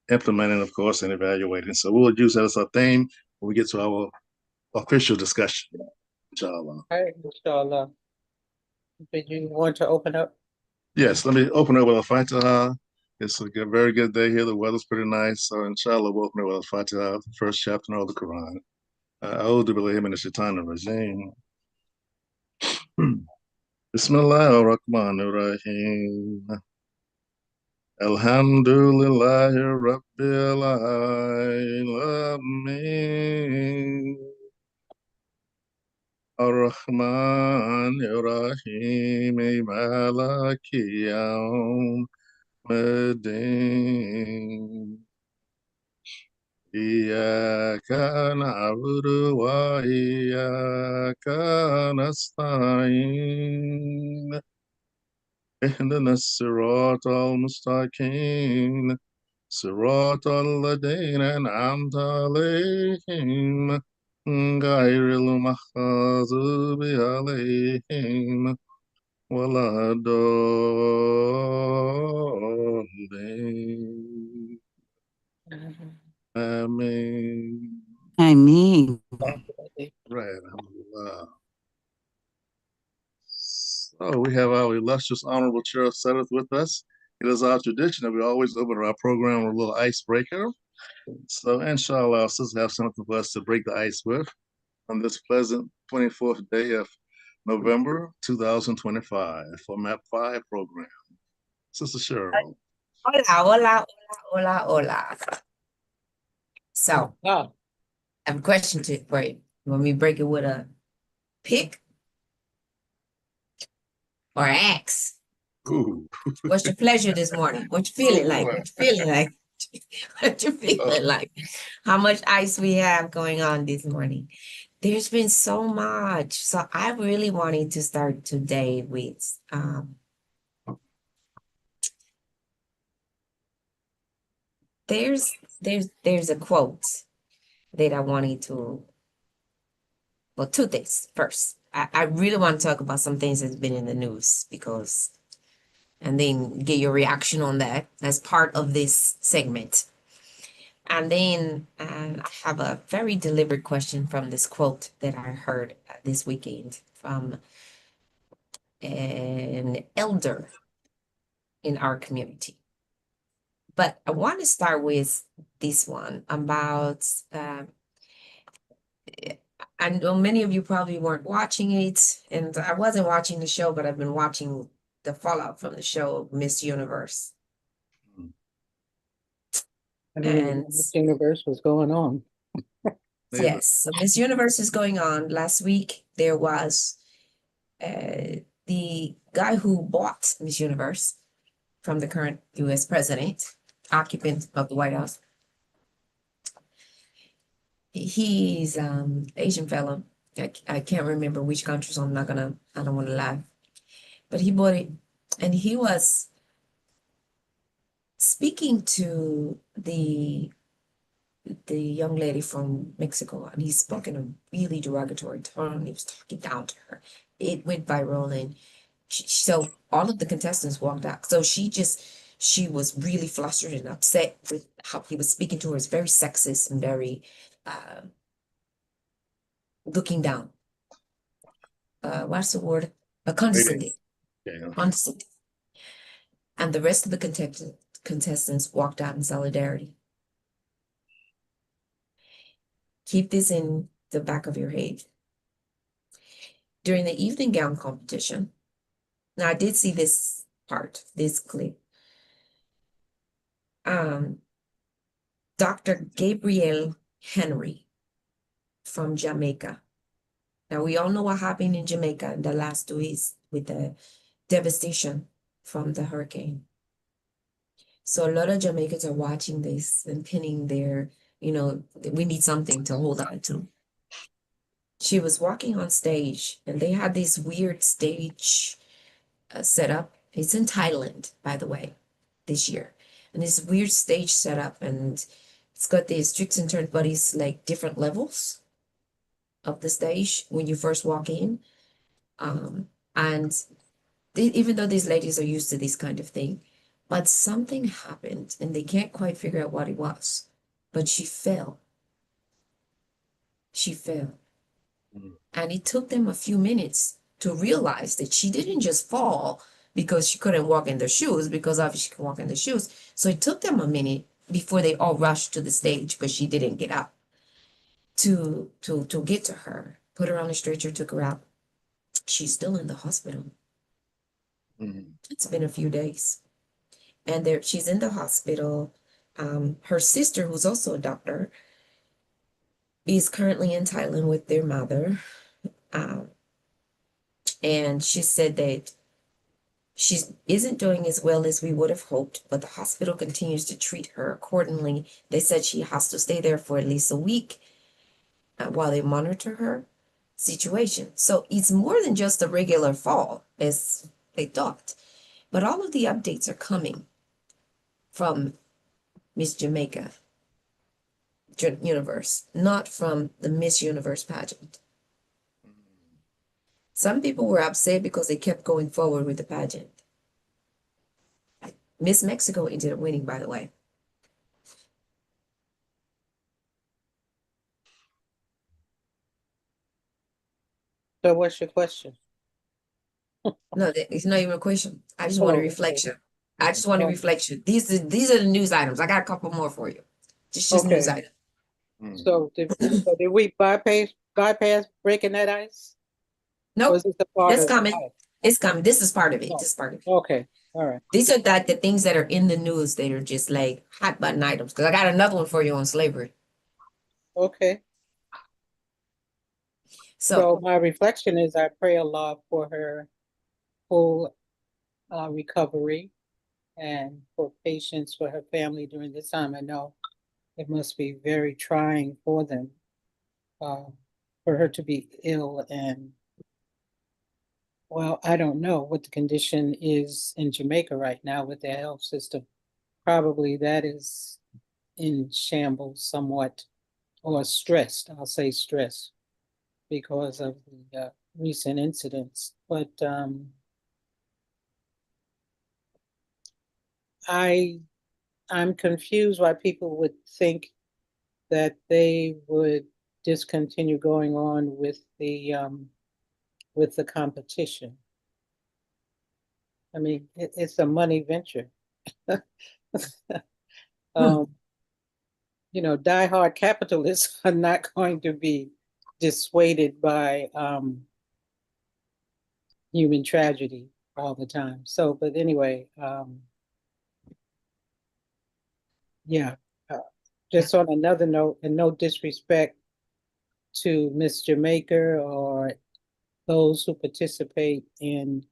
implementing, of course, and evaluating. So we'll use that as our theme when we get to our official discussion. Inshallah. All right, inshallah. Did you want to open up? Yes, let me open up with a Fatiha. It's a good, very good day here. The weather's pretty nice. So inshallah, we'll open up with a Fatiha, the first chapter of the Quran. أعوذ بالله من الشيطان الرجيم. بسم الله الرحمن الرحيم. الحمد لله رب العالمين. الرحمن الرحيم مالك يوم الدين. إياك نعبد وإياك نستعين. اهدنا الصراط المستقيم صراط الذين أنعمت عليهم غير المغضوب عليهم ولا الضالين. آمين. Ameen. Right. Alhamdulillah. So we have our illustrious Honorable Cheryl Sudduth with us. It is our tradition that we always open our program with a little icebreaker. So inshallah, our sisters have something for us to break the ice with on this pleasant 24th day of November 2025 for MAP5 program. Sister Cheryl. Hola, hola, hola, hola, hola. So, Ah, I have a question for you. You want me to break it with a pick or an axe? Ooh. What's your pleasure this morning? What you feeling like? What you feeling like? What you feeling like? How much ice we have going on this morning? There's been so much. So I really wanted to start today with there's a quote that I wanted to, well, two things. First, I really want to talk about some things that's been in the news because, and then get your reaction on that as part of this segment. And then I have a very deliberate question from this quote that I heard this weekend from an elder in our community. But I want to start with this one about, I know many of you probably weren't watching it, and I wasn't watching the show, but I've been watching the fallout from the show Miss Universe. I didn't even know And this universe was going on. yes, so Miss Universe is going on. Last week, there was the guy who bought Miss Universe from the current US president, occupant of the White House. He's Asian fellow. I can't remember which country, so I don't want to lie. But he bought it, and he was speaking to the young lady from Mexico, and he spoke in a really derogatory tone. He was talking down to her. It went viral, and so all of the contestants walked out. So she was really flustered and upset with how he was speaking to her. It's very sexist and very looking down. What's the word? Condescending. Yeah. Condescending. And the rest of the contestants walked out in solidarity. Keep this in the back of your head. During the evening gown competition, now I did see this part, this clip. Dr. Gabrielle Henry from Jamaica. Now we all know what happened in Jamaica in the last 2 weeks with the devastation from the hurricane. So a lot of Jamaicans are watching this and pinning their, we need something to hold on to. She was walking on stage, and they had this weird stage setup. It's in Thailand, by the way, this year. And this weird stage setup, and it's got these twists and turns, but it's like different levels of the stage when you first walk in. And even though these ladies are used to this kind of thing, But something happened and they can't quite figure out what it was. But she fell. She fell. And it took them a few minutes to realize that she didn't just fall because she couldn't walk in their shoes, because obviously she can walk in the shoes. So it took them a minute before they all rushed to the stage because she didn't get up to get to her, put her on a stretcher, took her out. She's still in the hospital. It's been a few days. And there she's in the hospital. Her sister, who's also a doctor, is currently in Thailand with their mother. And she said that she isn't doing as well as we would have hoped, but the hospital continues to treat her accordingly. They said she has to stay there for at least a week while they monitor her situation. So it's more than just a regular fall, as they thought. But all of the updates are coming from Miss Jamaica Universe, not from the Miss Universe pageant. Some people were upset because they kept going forward with the pageant. Miss Mexico ended up winning, by the way. So what's your question? No, it's not even a question. I just want a Oh, okay. reflection. I just want a Oh. reflection. These are the news items. I got a couple more for you. Just news Okay. items. So did we bypass breaking that ice? Nope, Was this the part that's of coming. the ice? It's coming. This is part of it. Oh, This is part of it. okay, all right. These are like the things that are in the news that are just like hot button items. Because I got another one for you on slavery. Okay. So my reflection is I pray Allah for her full recovery and for patience for her family during this time. I know it must be very trying for them, for her to be ill and, well, I don't know what the condition is in Jamaica right now with their health system. Probably that is in shambles somewhat, or stressed, I'll say stressed, because of the recent incidents. But I'm confused why people would think that they would discontinue going on with the competition. I mean, it's a money venture. You know, diehard capitalists are not going to be dissuaded by human tragedy all the time. So, but anyway, yeah. Just on another note, and no disrespect to Miss Jamaica or those who participate in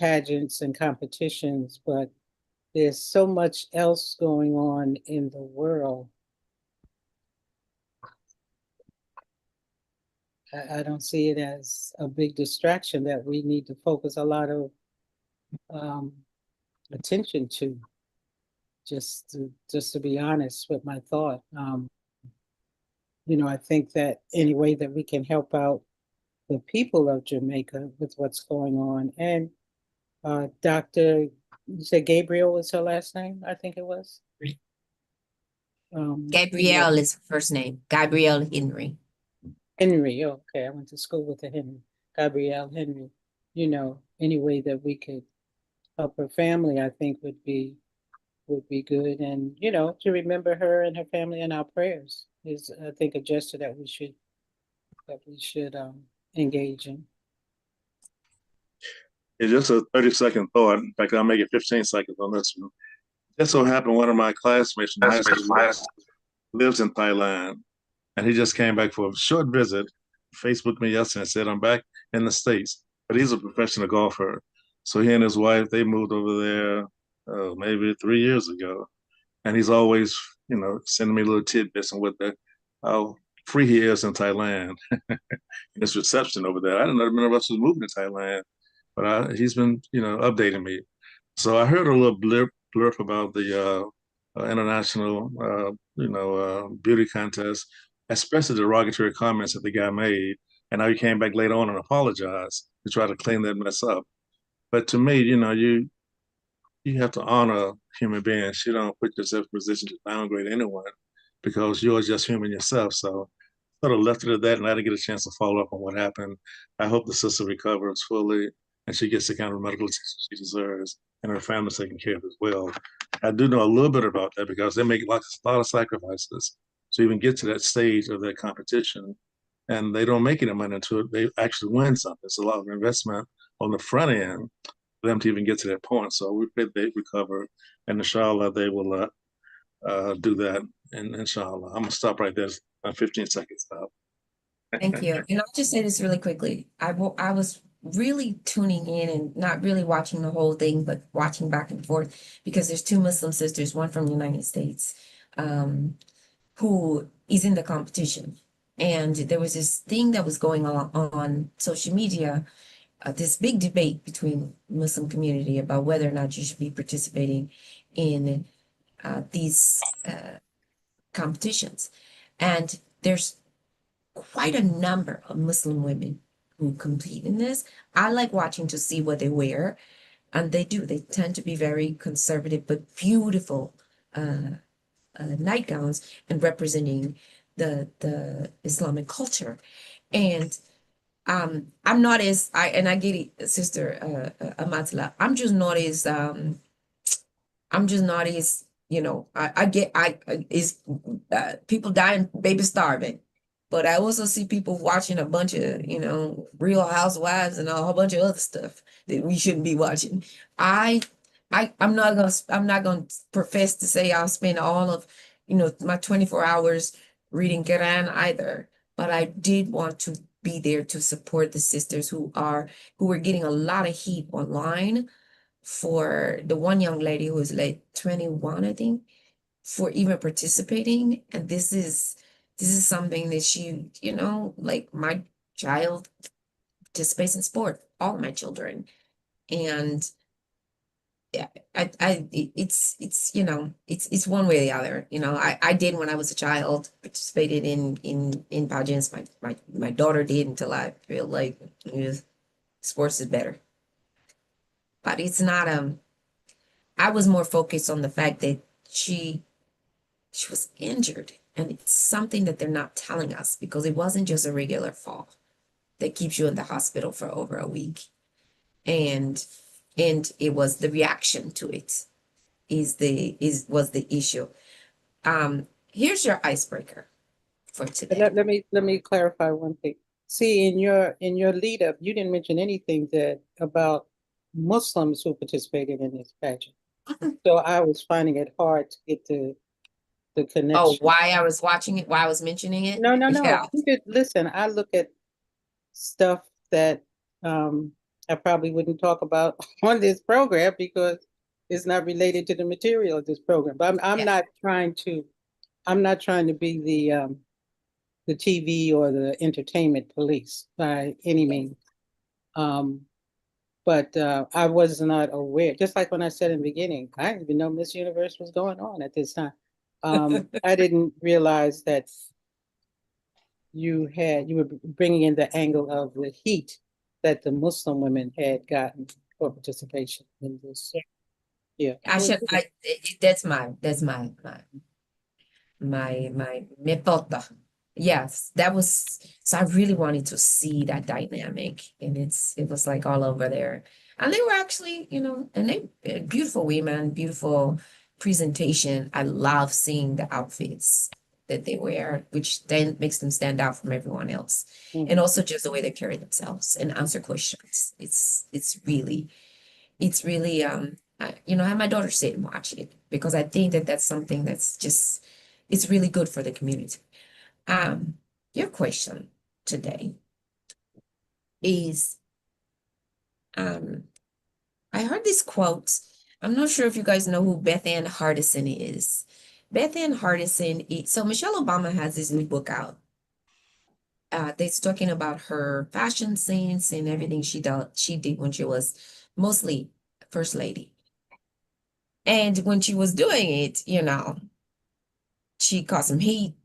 pageants and competitions, but there's so much else going on in the world. I don't see it as a big distraction that we need to focus a lot of attention to. Just to be honest with my thought, you know, I think that any way that we can help out the people of Jamaica with what's going on, and Dr. You said Gabriel was her last name, I think it was. Gabrielle is her first name. Gabrielle Henry. Henry, okay, I went to school with a Henry. Gabrielle Henry. You know, any way that we could help her family, I think would be good. And, you know, to remember her and her family in our prayers is, I think, a gesture that we should engage in. It's just a 30-second thought. In fact, I'll make it 15 seconds on this one. Just so happened one of my classmates from high school lives in Thailand, and he just came back for a short visit. Facebooked me yesterday and said, I'm back in the States. But he's a professional golfer. So he and his wife, they moved over there maybe 3 years ago. And he's always, you know, sending me little tidbits on what how free he is in Thailand. His reception over there. I didn't know none of us was moving to Thailand, but he's been, you know, updating me. So I heard a little blurb about the international, beauty contest, especially the derogatory comments that the guy made. And now he came back later on and apologized to try to clean that mess up. But to me, you know, you have to honor human beings. You don't put yourself in a position to downgrade anyone because you're just human yourself. So sort of left it at that, and I didn't get a chance to follow up on what happened. I hope the sister recovers fully and she gets the kind of medical attention she deserves, and her family taken care of as well. I do know a little bit about that because they make a lot of sacrifices to even get to that stage of their competition, and they don't make any money until they actually win something. It's a lot of investment on the front end for them to even get to that point. So we pray they recover, and inshallah they will do that. And inshallah, I'm gonna stop right there. 15 seconds out. Thank you. And I'll just say this really quickly. I was really tuning in and not really watching the whole thing, but watching back and forth because there's two Muslim sisters, one from the United States, who is in the competition. And there was this thing that was going on social media, this big debate between Muslim community about whether or not you should be participating in these competitions. And there's quite a number of Muslim women who compete in this. I like watching to see what they wear, and they do. They tend to be very conservative but beautiful nightgowns and representing the Islamic culture. And I'm not as I get it, Sister Amatullah. I'm just not as, I get, is people dying, baby starving. But I also see people watching a bunch of, Real Housewives and a whole bunch of other stuff that we shouldn't be watching. I'm not gonna profess to say I'll spend all of, my 24 hours reading Quran either. But I did want to be there to support the sisters who were getting a lot of heat online for the one young lady who was like 21, I think, for even participating. And this is something that she, like my child participates in sport, all of my children. And yeah, it's one way or the other. I did when I was a child, participated in pageants. My daughter did until I feel like sports is better. But it's not I was more focused on the fact that she was injured, and it's something that they're not telling us because it wasn't just a regular fall that keeps you in the hospital for over a week. And it was the reaction to it was the issue. Here's your icebreaker for today. Let me clarify one thing. See, in your lead up, you didn't mention anything about Muslims who participated in this pageant. So I was finding it hard to get the connection. Oh, why I was watching it, why I was mentioning it? No. Yeah. Listen, I look at stuff that I probably wouldn't talk about on this program because it's not related to the material of this program. But I'm not trying to be the TV or the entertainment police by any means. But I was not aware, just like when I said in the beginning, I didn't even know Miss Universe was going on at this time. I didn't realize that you were bringing in the angle of the heat that the Muslim women had gotten for participation in this. Yeah. That's my method. Yes, that was, so I really wanted to see that dynamic, and it was like all over there. And they were actually, and they beautiful women, beautiful presentation. I love seeing the outfits that they wear, which then makes them stand out from everyone else. And also just the way they carry themselves and answer questions. It's really I had my daughter sit and watch it because I think that that's something that's just, it's really good for the community. Your question today is, I heard this quote. I'm not sure if you guys know who Beth Ann Hardison is. Beth Ann Hardison, so Michelle Obama has this new book out. That's talking about her fashion sense and everything she did when she was mostly first lady. And when she was doing it, she caught some heat.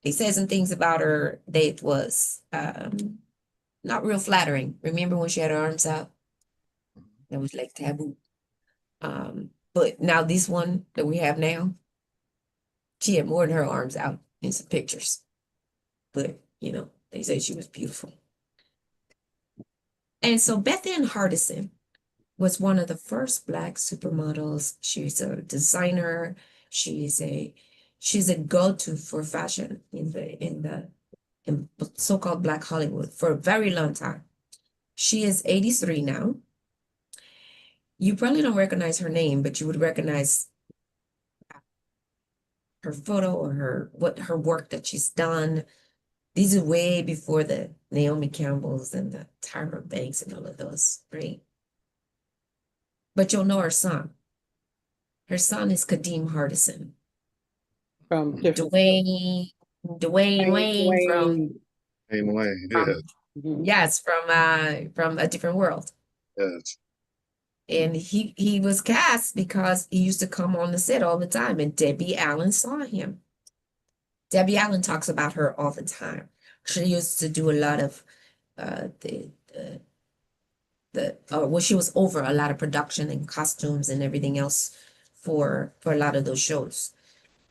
They said some things about her that was not real flattering. Remember when she had her arms out? That was like taboo. But now this one that we have now, she had more than her arms out in some pictures. But, you know, they said she was beautiful. And so Beth Ann Hardison was one of the first Black supermodels. She's a designer. She's a go-to for fashion in so-called Black Hollywood for a very long time. She is 83 now. You probably don't recognize her name, but you would recognize her photo or her work that she's done. These are way before the Naomi Campbells and the Tyra Banks and all of those, right? But you'll know her son. Her son is Kadeem Hardison. From different. Dwayne from Hey, Wayne, yes, Mhm. yes, from A Different World. yes. And he was cast because he used to come on the set all the time, and Debbie Allen saw him. Debbie Allen talks about her all the time. She used to do a lot of she was over a lot of production and costumes and everything else for a lot of those shows.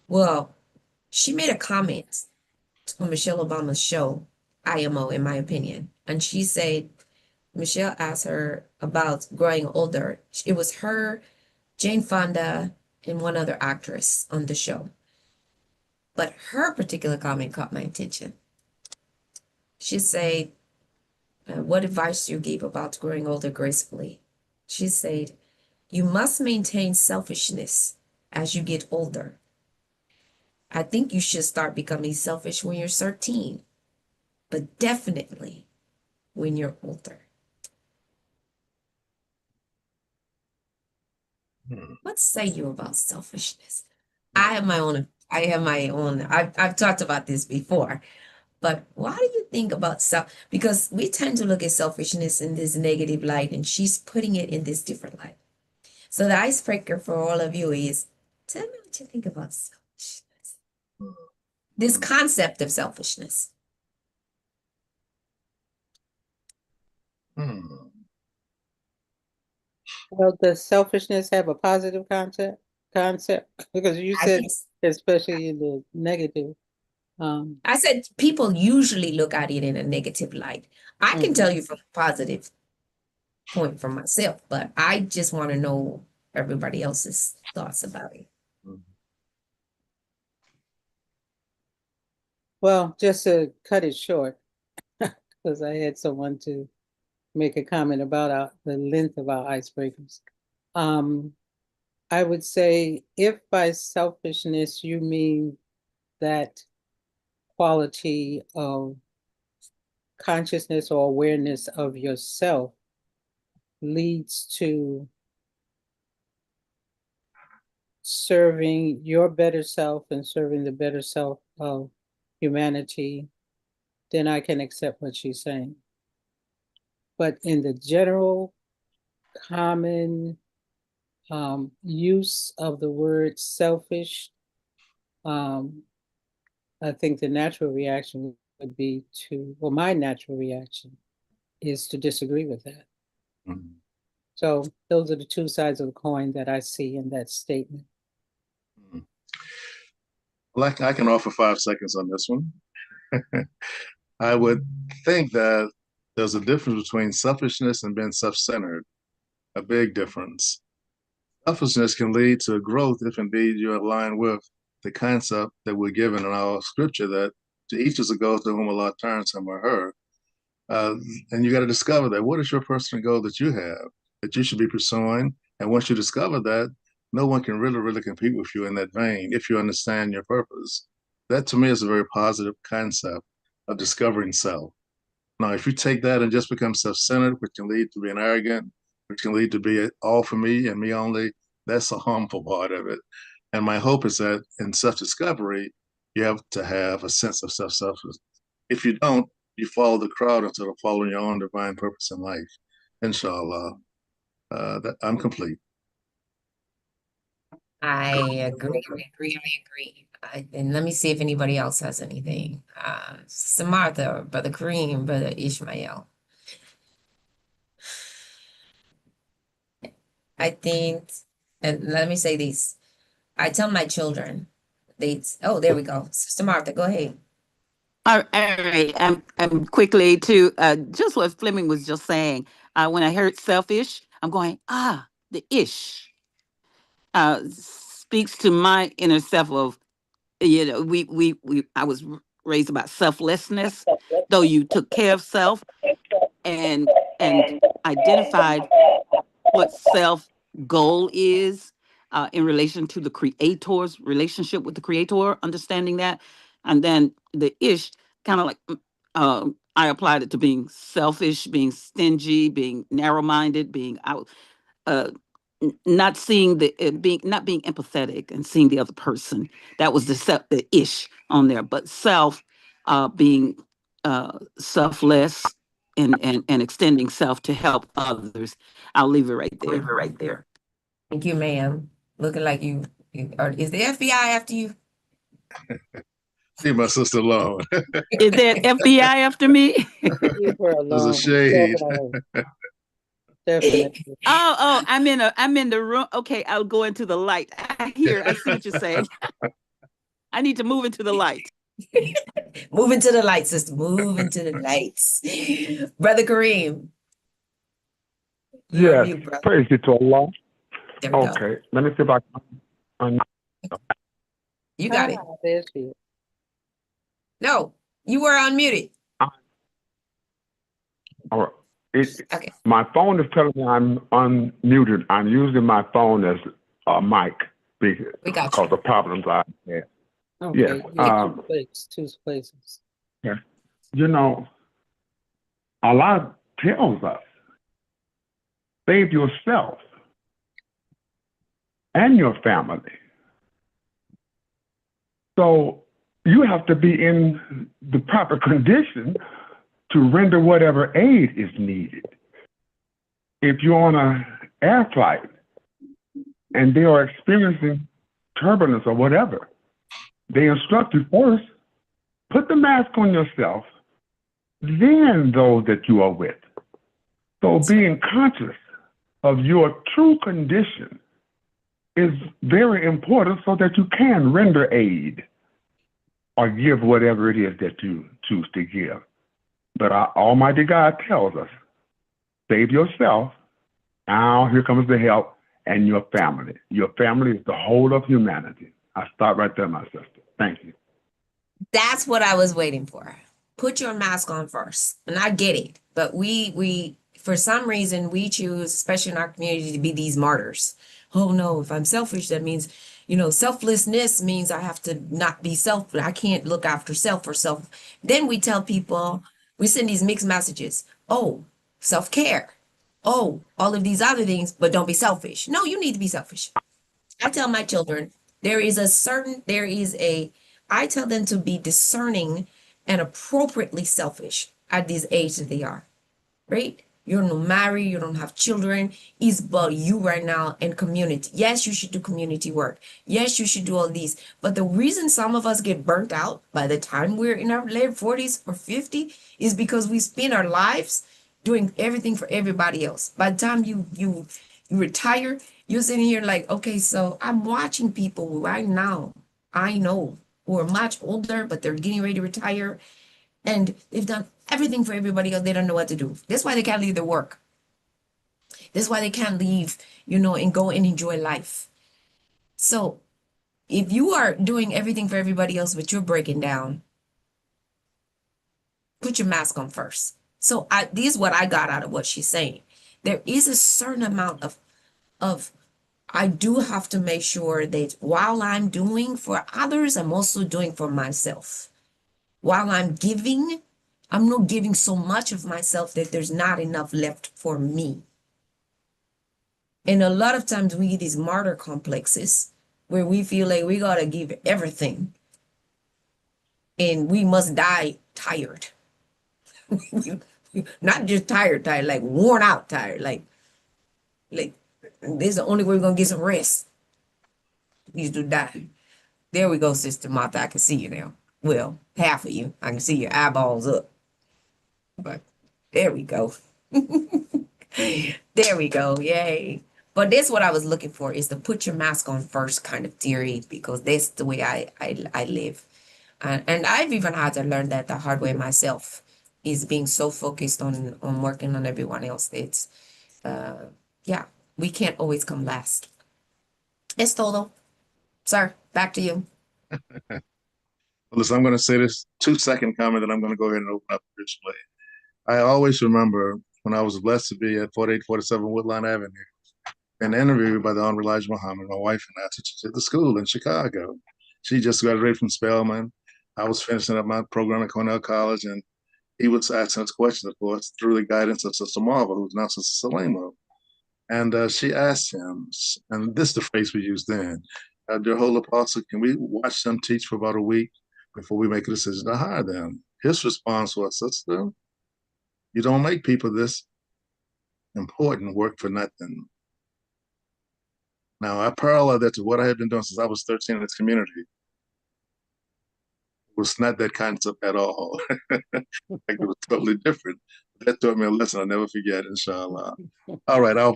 Well, she made a comment on Michelle Obama's show, IMO, in my opinion, and she said Michelle asked her about growing older. It was her, Jane Fonda, and one other actress on the show. But her particular comment caught my attention. She said, what advice do you give about growing older gracefully? She said, you must maintain selfishness as you get older. I think you should start becoming selfish when you're 13, but definitely when you're older. Hmm. What say you about selfishness? I have my own, I've talked about this before, but why do you think about because we tend to look at selfishness in this negative light, and she's putting it in this different light. So the icebreaker for all of you is, tell me what you think about selfishness. This concept of selfishness. Hmm. Well, does selfishness have a positive concept? Because you I said think especially in the negative. Um, I said people usually look at it in a negative light. I can tell you from a positive point for myself, but I just want to know everybody else's thoughts about it. Well, just to cut it short, because I had someone to make a comment about the length of our icebreakers. I would say if by selfishness you mean that quality of consciousness or awareness of yourself leads to serving your better self and serving the better self of humanity, then I can accept what she's saying. But in the general common use of the word selfish, I think the natural reaction would be my natural reaction is to disagree with that. Hmm. So those are the two sides of the coin that I see in that statement. Well, I can offer 5 seconds on this one. I would think that there's a difference between selfishness and being self-centered, a big difference. Selfishness can lead to growth if indeed you align with the concept that we're given in our scripture that to each is a goal to whom Allah turns him or her. And you got to discover that. What is your personal goal that you have that you should be pursuing? And once you discover that, no one can really compete with you in that vein if you understand your purpose. That to me is a very positive concept of discovering self. Now, if you take that and just become self-centered, which can lead to being arrogant, which can lead to be all for me and me only, that's a harmful part of it. And my hope is that in self-discovery, you have to have a sense of self-sufficiency. If you don't, you follow the crowd instead of following your own divine purpose in life. Inshallah, I'm complete. I agree. And let me see if anybody else has anything. Samantha, Brother Kareem, Brother Ishmael. I think And let me say this. I tell my children, oh, there we go. Sister Martha, go ahead. All right. I'm quickly to just what Fleming was just saying. When I heard selfish, I'm going, the ish speaks to my inner self of, I was raised about selflessness, though you took care of self and identified what self goal is in relation to the creator's relationship with the creator, understanding that. And then the ish, kind of like I applied it to being selfish, being stingy, being narrow-minded, being out, not seeing not being empathetic and seeing the other person. That was the ish on there. But self, being selfless and extending self to help others. I'll leave it right there. Thank you, ma'am. Looking like or is the FBI after you? See my sister-in-law. Is that FBI after me? Leave her There's a alone. shade. Definitely. Oh, I'm in the room. Okay, I'll go into the light. I see what you're saying. I need to move into the light. Move into the light, sister. Move into the lights. Brother Kareem. Yes, Mute, brother. praise be to Allah. There we go. Okay, let me see if I can. You got it. There she is. No, you were unmuted. All right. Okay. My phone is telling me I'm unmuted. I'm using my phone as a mic We got because you. of problems I had. Okay, Yes, two places. You know, Allah tells us, save yourself and your family. So you have to be in the proper condition to render whatever aid is needed. If you're on an air flight and they are experiencing turbulence or whatever, they instruct you first, put the mask on yourself, then those that you are with. So being conscious of your true condition is very important so that you can render aid or give whatever it is that you choose to give. But our Almighty God tells us, save yourself. Now here comes the help and your family. Your family is the whole of humanity. I stop right there, my sister. Thank you. That's what I was waiting for. Put your mask on first. And I get it. But we for some reason we choose, especially in our community, to be these martyrs. Oh no, if I'm selfish, that means, selflessness means I have to not be selfish. I can't look after self or self. Then we tell people, we send these mixed messages. Oh, self-care. Oh, all of these other things, but don't be selfish. No, you need to be selfish. I tell my children, I tell them to be discerning and appropriately selfish at this age that they are, right? You're not married, you don't have children. It's about you right now and community. Yes, you should do community work. Yes, you should do all these. But the reason some of us get burnt out by the time we're in our late 40s or 50 is because we spend our lives doing everything for everybody else. By the time you retire, you're sitting here like, okay, so I'm watching people right now, I know, who are much older, but they're getting ready to retire. And they've done everything for everybody else. They don't know what to do. That's why they can't leave their work. That's why they can't leave, and go and enjoy life. So if you are doing everything for everybody else, but you're breaking down, put your mask on first. So this is what I got out of what she's saying. There is a certain amount of I do have to make sure that while I'm doing for others, I'm also doing for myself. While I'm giving, I'm not giving so much of myself that there's not enough left for me. And a lot of times we get these martyr complexes where we feel like we gotta give everything and we must die tired. Not just tired, like worn out tired, like this is the only way we're gonna get some rest. You to die. There we go, Sister Martha. I can see you now. Well, half of you. I can see your eyeballs up. But there we go. There we go. Yay. But that's what I was looking for, is the put your mask on first kind of theory, because that's the way I live. And I've even had to learn that the hard way myself, is being so focused on working on everyone else. It's, yeah, we can't always come last. Es todo. Sir, back to you. Listen, I'm going to say this 2-second comment, and I'm going to go ahead and open up officially. I always remember when I was blessed to be at 4847 Woodline Avenue and interviewed by the Honorable Elijah Muhammad, my wife and I, to the school in Chicago. She just graduated from Spelman. I was finishing up my program at Cornell College, and he was asking us questions, of course, through the guidance of Sister Marva, who's now Sister Salema. And she asked him, and this is the phrase we used then, dear Holy Apostle, can we watch them teach for about a week before we make a decision to hire them? His response was, Sister, you don't make people this important work for nothing. Now, I parallel that to what I had been doing since I was 13 in this community. It was not that concept at all. It was totally different. That taught me a lesson I'll never forget, inshallah. All right, our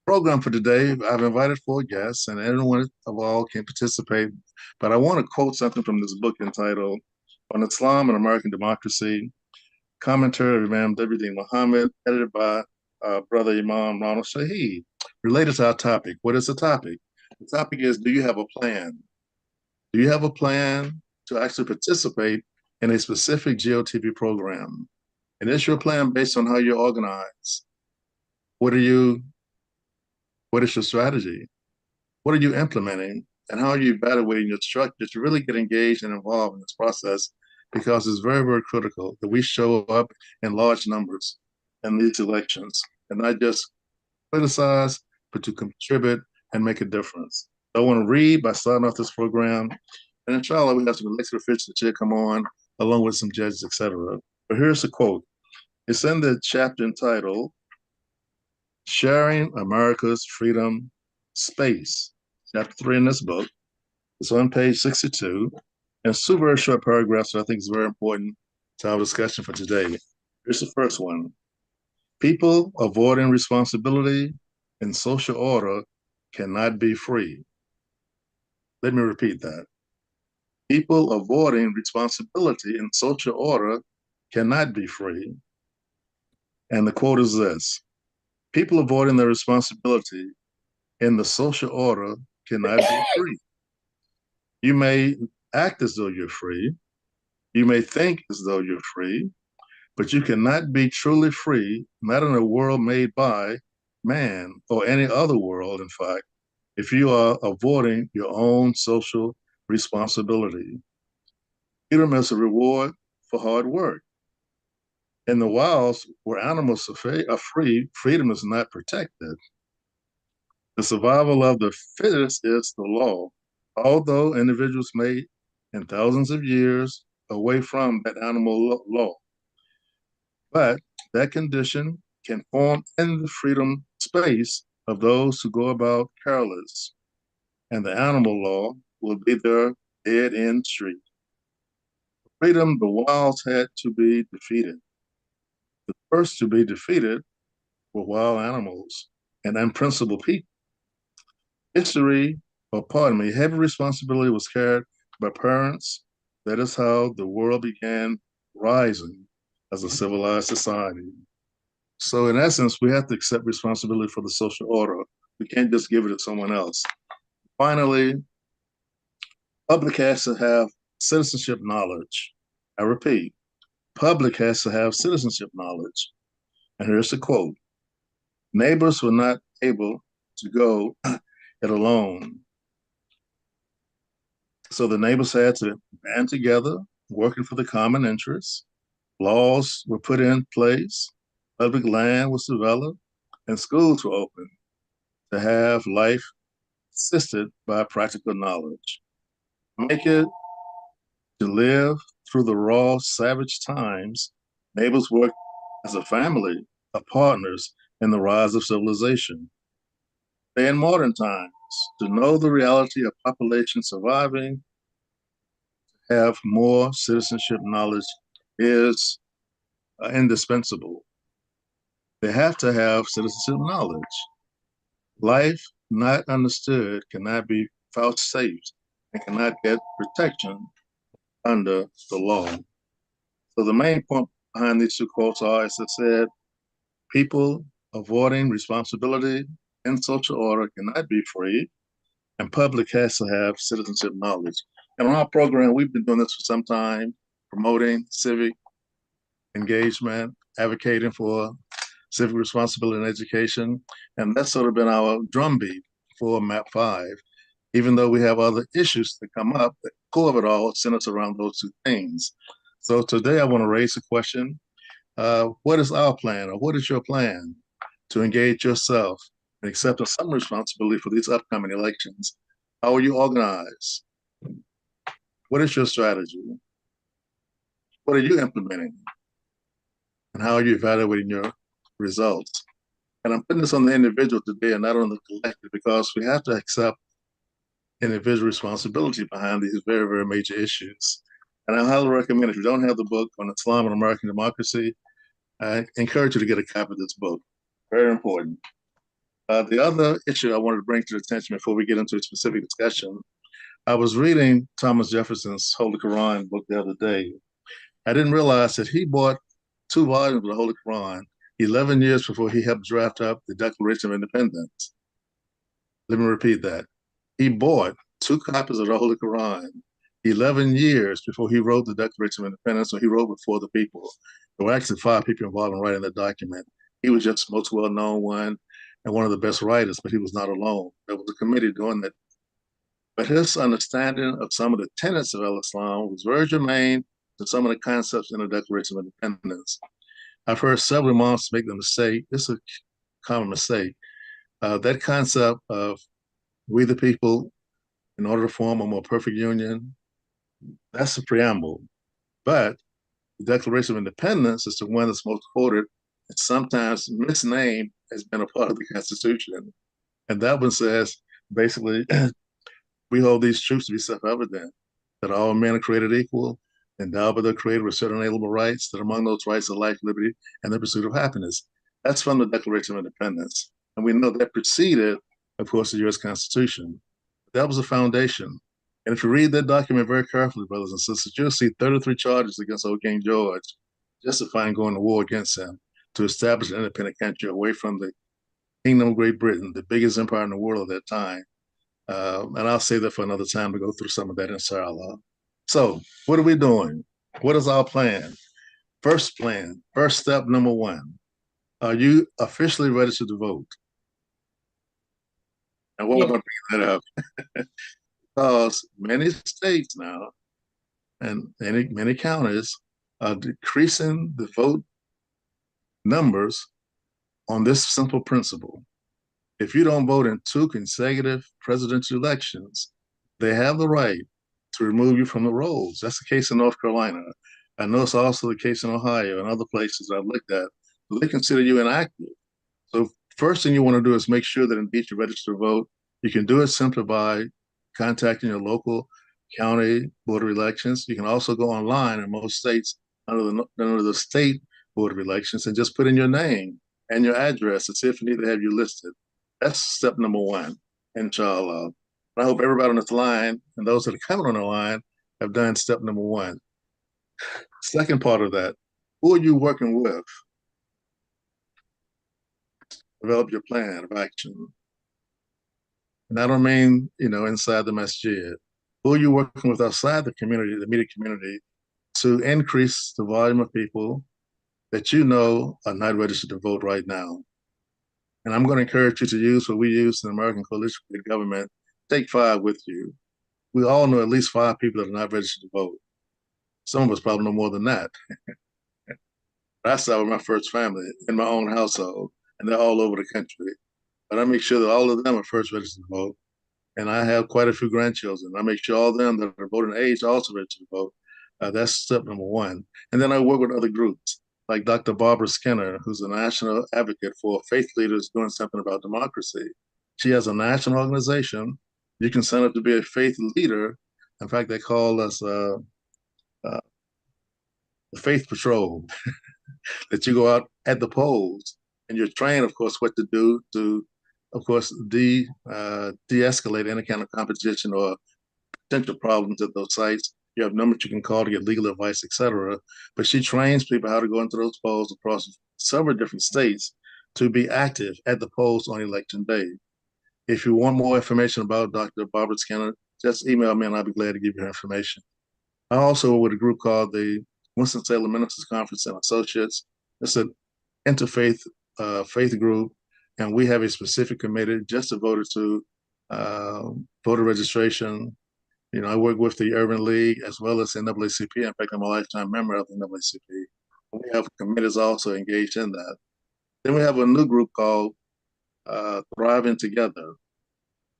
program for today, I've invited 4 guests, and anyone of all can participate. But I want to quote something from this book entitled On Islam and American Democracy, commentary of Imam W.D. Muhammad, edited by Brother Imam Ronald Shaheed, related to our topic. What is the topic? The topic is, do you have a plan? Do you have a plan to actually participate in a specific GOTV program? And is your plan based on how you're organized? What is your strategy? What are you implementing? And how are you evaluating your structure to really get engaged and involved in this process? Because it's very, very critical that we show up in large numbers in these elections and not just criticize, but to contribute and make a difference. I want to read by starting off this program. And inshallah, we have some elected officials that come on, along with some judges, etc. But here's the quote. It's in the chapter entitled Sharing America's Freedom Space, chapter 3 in this book. It's on page 62. And it's 2 very short paragraphs that I think is very important to our discussion for today. Here's the first one. People avoiding responsibility and social order cannot be free. Let me repeat that. People avoiding responsibility and social order cannot be free. And the quote is this: people avoiding their responsibility in the social order cannot be free. You may act as though you're free. You may think as though you're free, but you cannot be truly free, not in a world made by man or any other world, in fact, if you are avoiding your own social responsibility. Freedom is a reward for hard work. In the wilds where animals are free, freedom is not protected. The survival of the fittest is the law, although individuals may, in thousands of years, away from that animal law. But that condition can form in the freedom space of those who go about careless, and the animal law will be their dead-end street. Freedom, the wilds had to be defeated. The first to be defeated were wild animals and unprincipled people. Heavy responsibility was carried by parents. That is how the world began rising as a civilized society. So in essence, we have to accept responsibility for the social order. We can't just give it to someone else. Finally, public has to have citizenship knowledge. I repeat, public has to have citizenship knowledge. And here's the quote. Neighbors were not able to go it alone. So the neighbors had to band together, working for the common interest. Laws were put in place, public land was developed, and schools were opened to have life assisted by practical knowledge. Make it to live through the raw, savage times, neighbors worked as a family of partners in the rise of civilization. In modern times, to know the reality of population surviving, have more citizenship knowledge is indispensable. They have to have citizenship knowledge. Life not understood cannot be vouchsafed and cannot get protection under the law. So the main point behind these two quotes are, as I said, people avoiding responsibility and social order cannot be free, and public has to have citizenship knowledge. And on our program, we've been doing this for some time, promoting civic engagement, advocating for civic responsibility in education, and that's sort of been our drumbeat for MAP5. Even though we have other issues that come up, the core of it all centers around those two things. So today I want to raise a question. What is our plan, or what is your plan to engage yourself in accepting some responsibility for these upcoming elections? How are you organized? What is your strategy? What are you implementing? And how are you evaluating your results? And I'm putting this on the individual today and not on the collective, because we have to accept individual responsibility behind these very, very major issues. And I highly recommend, if you don't have the book on Islam and American democracy, I encourage you to get a copy of this book. Very important. The other issue I wanted to bring to your attention before we get into a specific discussion, I was reading Thomas Jefferson's Holy Quran book the other day. I didn't realize that he bought 2 volumes of the Holy Quran 11 years before he helped draft up the Declaration of Independence. Let me repeat that. He bought 2 copies of the Holy Quran 11 years before he wrote the Declaration of Independence, so he wrote before the people. There were actually 5 people involved in writing that document. He was just the most well-known one and one of the best writers, but he was not alone. There was a committee doing that. But his understanding of some of the tenets of Islam was very germane to some of the concepts in the Declaration of Independence. I've heard several Imams make the mistake. It's a common mistake. That concept of we the people, in order to form a more perfect union, that's the preamble. But the Declaration of Independence is the one that's most quoted and sometimes misnamed as being a part of the Constitution. And that one says, basically, we hold these truths to be self-evident, that all men are created equal, endowed by their creator with certain inalienable rights, that among those rights are life, liberty, and the pursuit of happiness. That's from the Declaration of Independence. And we know that preceded, of course, the U.S. Constitution. That was a foundation. And if you read that document very carefully, brothers and sisters, you'll see 33 charges against old King George, justifying going to war against him to establish an independent country away from the Kingdom of Great Britain, the biggest empire in the world at that time. And I'll say that for another time to go through some of that, inshallah. So what are we doing? What is our plan? First step number 1. Are you officially registered to vote? And why am I bringing that up? Because many states now and many counties are decreasing the vote numbers on this simple principle. If you don't vote in 2 consecutive presidential elections, they have the right to remove you from the rolls. That's the case in North Carolina. I know it's also the case in Ohio and other places I've looked at. They consider you inactive. So first thing you want to do is make sure that indeed you register to vote. You can do it simply by contacting your local county board of elections. You can also go online in most states under the state board of elections and just put in your name and your address and see if they need to have you listed. That's step number 1, inshallah. I hope everybody on this line and those that are coming on the line have done step number 1. Second part of that, who are you working with? Develop your plan of action. And I don't mean, inside the masjid. Who are you working with outside the community, the immediate community, to increase the volume of people that you know are not registered to vote right now? And I'm going to encourage you to use what we use in the American Coalition for the Government. Take 5 with you. We all know at least 5 people that are not registered to vote. Some of us probably know more than that. I started with my first family in my own household, and they're all over the country. But I make sure that all of them are first registered to vote. And I have quite a few grandchildren. I make sure all of them that are voting age also registered to vote. That's step number 1. And then I work with other groups, like Dr. Barbara Skinner, who's a national advocate for faith leaders doing something about democracy. She has a national organization. You can sign up to be a faith leader. In fact, they call us the Faith Patrol, that you go out at the polls and you're trained, of course, what to do to of course, de-escalate any kind of competition or potential problems at those sites. You have numbers you can call to get legal advice, etc. But she trains people how to go into those polls across several different states to be active at the polls on election day. If you want more information about Dr. Barbara Skinner, just email me and I'll be glad to give you her information. I also with a group called the Winston-Salem Ministers Conference and Associates. It's an interfaith faith group, and we have a specific committee just devoted to voter registration. You know, I work with the Urban League as well as the NAACP. In fact, I'm a lifetime member of the NAACP. We have committees also engaged in that. Then we have a new group called Thriving Together.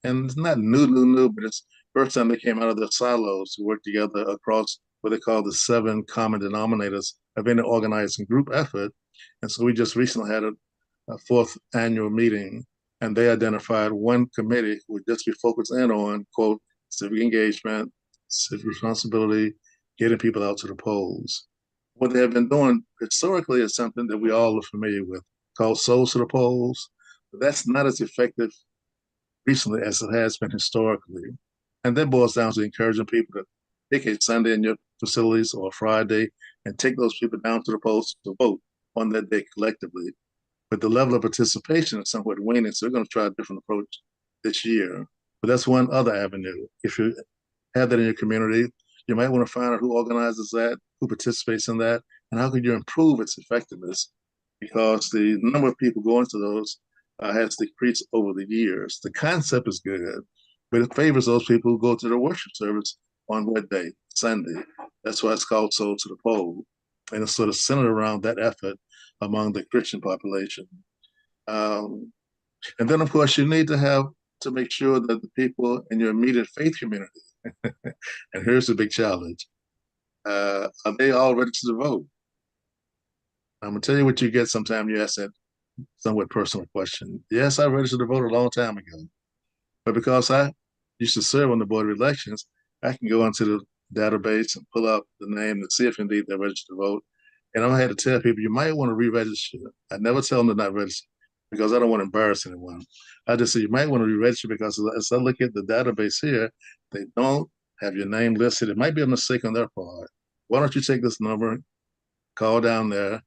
And it's not new, but it's first time they came out of their silos to work together across what they call the 7 common denominators of any organizing group effort. And so we just recently had a 4th annual meeting, and they identified one committee who would just be focused in on, quote, civic engagement, civic responsibility, getting people out to the polls. What they have been doing historically is something that we all are familiar with, called Souls to the Polls. But that's not as effective recently as it has been historically. And that boils down to encouraging people to pick a Sunday in your facilities or a Friday and take those people down to the polls to vote on that day collectively. But the level of participation is somewhat waning, so we're going to try a different approach this year. But that's one other avenue. If you have that in your community, you might want to find out who organizes that, who participates in that, and how can you improve its effectiveness? Because the number of people going to those has decreased over the years. The concept is good, but it favors those people who go to the worship service on what day? Sunday. That's why it's called Soul to the Poll. And it's sort of centered around that effort among the Christian population. And then, of course, you need to make sure that the people in your immediate faith community, and here's the big challenge, are they all registered to vote? I'm going to tell you what you get sometimes you ask that somewhat personal question. Yes, I registered to vote a long time ago, but because I used to serve on the Board of Elections, I can go into the database and pull up the name and see if indeed they're registered to vote. And I had to tell people, you might want to re-register. I never tell them to not register because I don't want to embarrass anyone. I just say you might want to re-register because as I look at the database here, they don't have your name listed. It might be a mistake on their part. Why don't you take this number, call down there,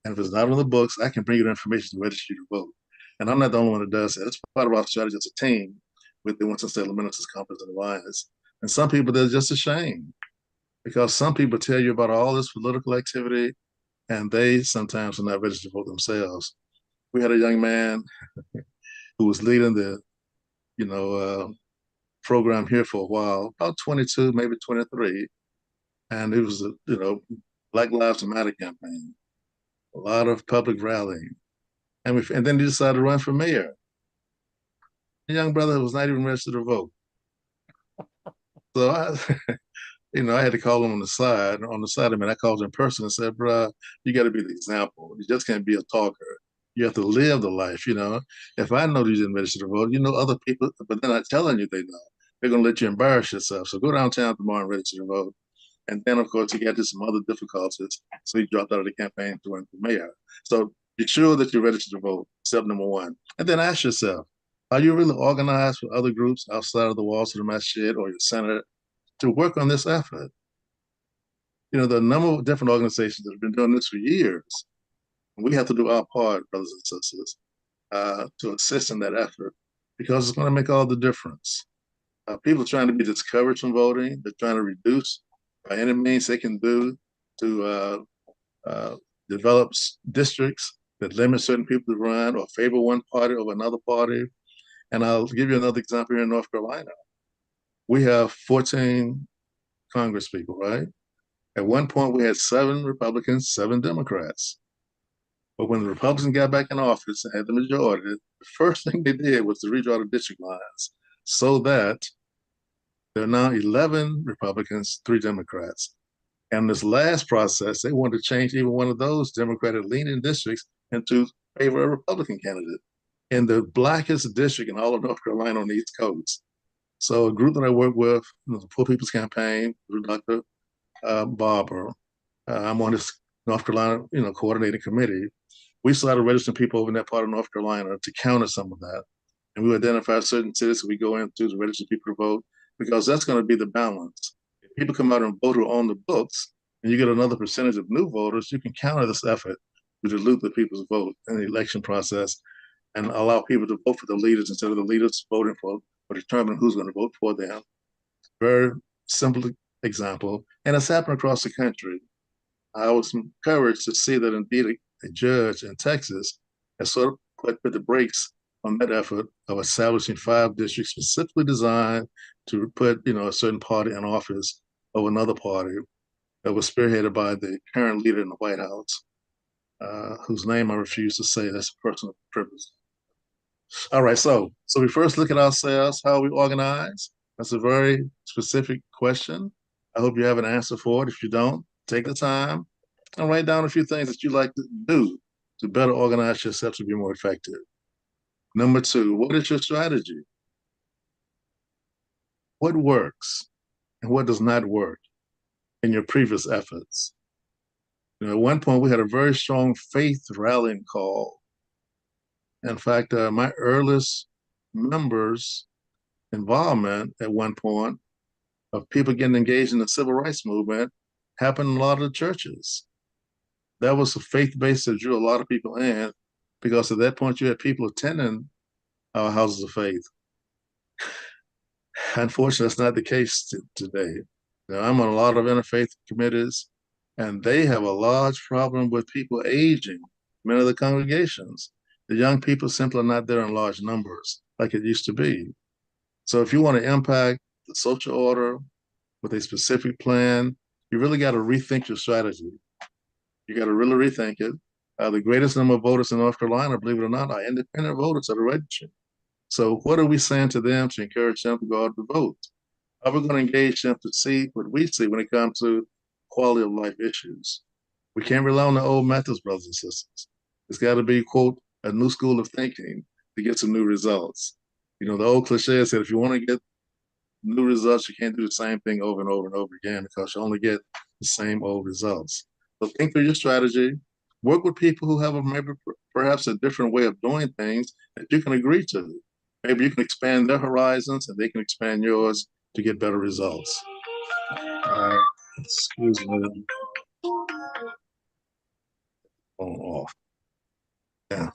and if it's not on the books, I can bring you the information to register you to vote. And I'm not the only one that does that. It's part of our strategy as a team with the Winston-Salem Ministers Conference and Alliance. And some people, they're just ashamed because some people tell you about all this political activity and they sometimes are not registered to vote themselves. We had a young man who was leading the, program here for a while, about 22, maybe 23. And it was a, Black Lives Matter campaign, a lot of public rallying. And then he decided to run for mayor. The young brother was not even registered to vote. So I had to call him on the side. On the side of me, I called him in person and said, "Bruh, you got to be the example. You just can't be a talker. You have to live the life, If I know you didn't register to vote, other people, but they're not telling you they know. They're going to let you embarrass yourself. So go downtown tomorrow and register to vote." And then, of course, he got into some other difficulties. So he dropped out of the campaign to run for mayor. So be sure that you're registered to vote, step number one. And then ask yourself, are you really organized with other groups outside of the walls of the masjid or your center to work on this effort? There are a number of different organizations that have been doing this for years. And we have to do our part, brothers and sisters, to assist in that effort because it's going to make all the difference. People are trying to be discouraged from voting. They're trying to reduce by any means they can do to develop districts that limit certain people to run or favor one party over another party. And I'll give you another example here in North Carolina. We have 14 Congress people, right? At one point, we had 7 Republicans, 7 Democrats. But when the Republicans got back in office and had the majority, the first thing they did was to redraw the district lines so that there are now 11 Republicans, 3 Democrats. And this last process, they wanted to change even one of those Democratic-leaning districts into favor of a Republican candidate in the blackest district in all of North Carolina on the East Coast. So a group that I work with, the Poor People's Campaign, through Dr. Barber, I'm on this North Carolina, coordinating committee. We started registering people over in that part of North Carolina to counter some of that. And we identify certain cities that we go into to register people to vote, because that's going to be the balance. If people come out and vote who own the books, and you get another percentage of new voters, you can counter this effort to dilute the people's vote in the election process and allow people to vote for the leaders instead of the leaders voting for or determining who's going to vote for them. Very simple example, and it's happened across the country. I was encouraged to see that indeed a judge in Texas has sort of put the brakes on that effort of establishing 5 districts specifically designed to put, a certain party in office over another party that was spearheaded by the current leader in the White House, whose name I refuse to say. That's a personal privilege. All right, so we first look at ourselves, how we organize. That's a very specific question. I hope you have an answer for it. If you don't, take the time and write down a few things that you like to do to better organize yourself to be more effective. Number 2, what is your strategy? What works and what does not work in your previous efforts? At one point, we had a very strong faith rallying call. In fact, my earliest members' involvement at one point of people getting engaged in the civil rights movement happened in a lot of the churches. That was a faith base that drew a lot of people in, because at that point you had people attending our houses of faith. Unfortunately, that's not the case today. I'm on a lot of interfaith committees, and they have a large problem with people aging, many of the congregations. The young people simply are not there in large numbers like it used to be. So if you want to impact the social order with a specific plan, you really got to rethink your strategy. You got to really rethink it. The greatest number of voters in North Carolina, believe it or not, are independent voters at the register. So what are we saying to them to encourage them to go out to vote? How are we going to engage them to see what we see when it comes to quality of life issues? We can't rely on the old methods, brothers and sisters. It's got to be, quote, a new school of thinking to get some new results. The old cliche said, if you want to get new results, you can't do the same thing over and over and over again, because you only get the same old results. So think through your strategy. Work with people who have perhaps a different way of doing things that you can agree to. Maybe you can expand their horizons and they can expand yours to get better results. Excuse me. Off. Yeah.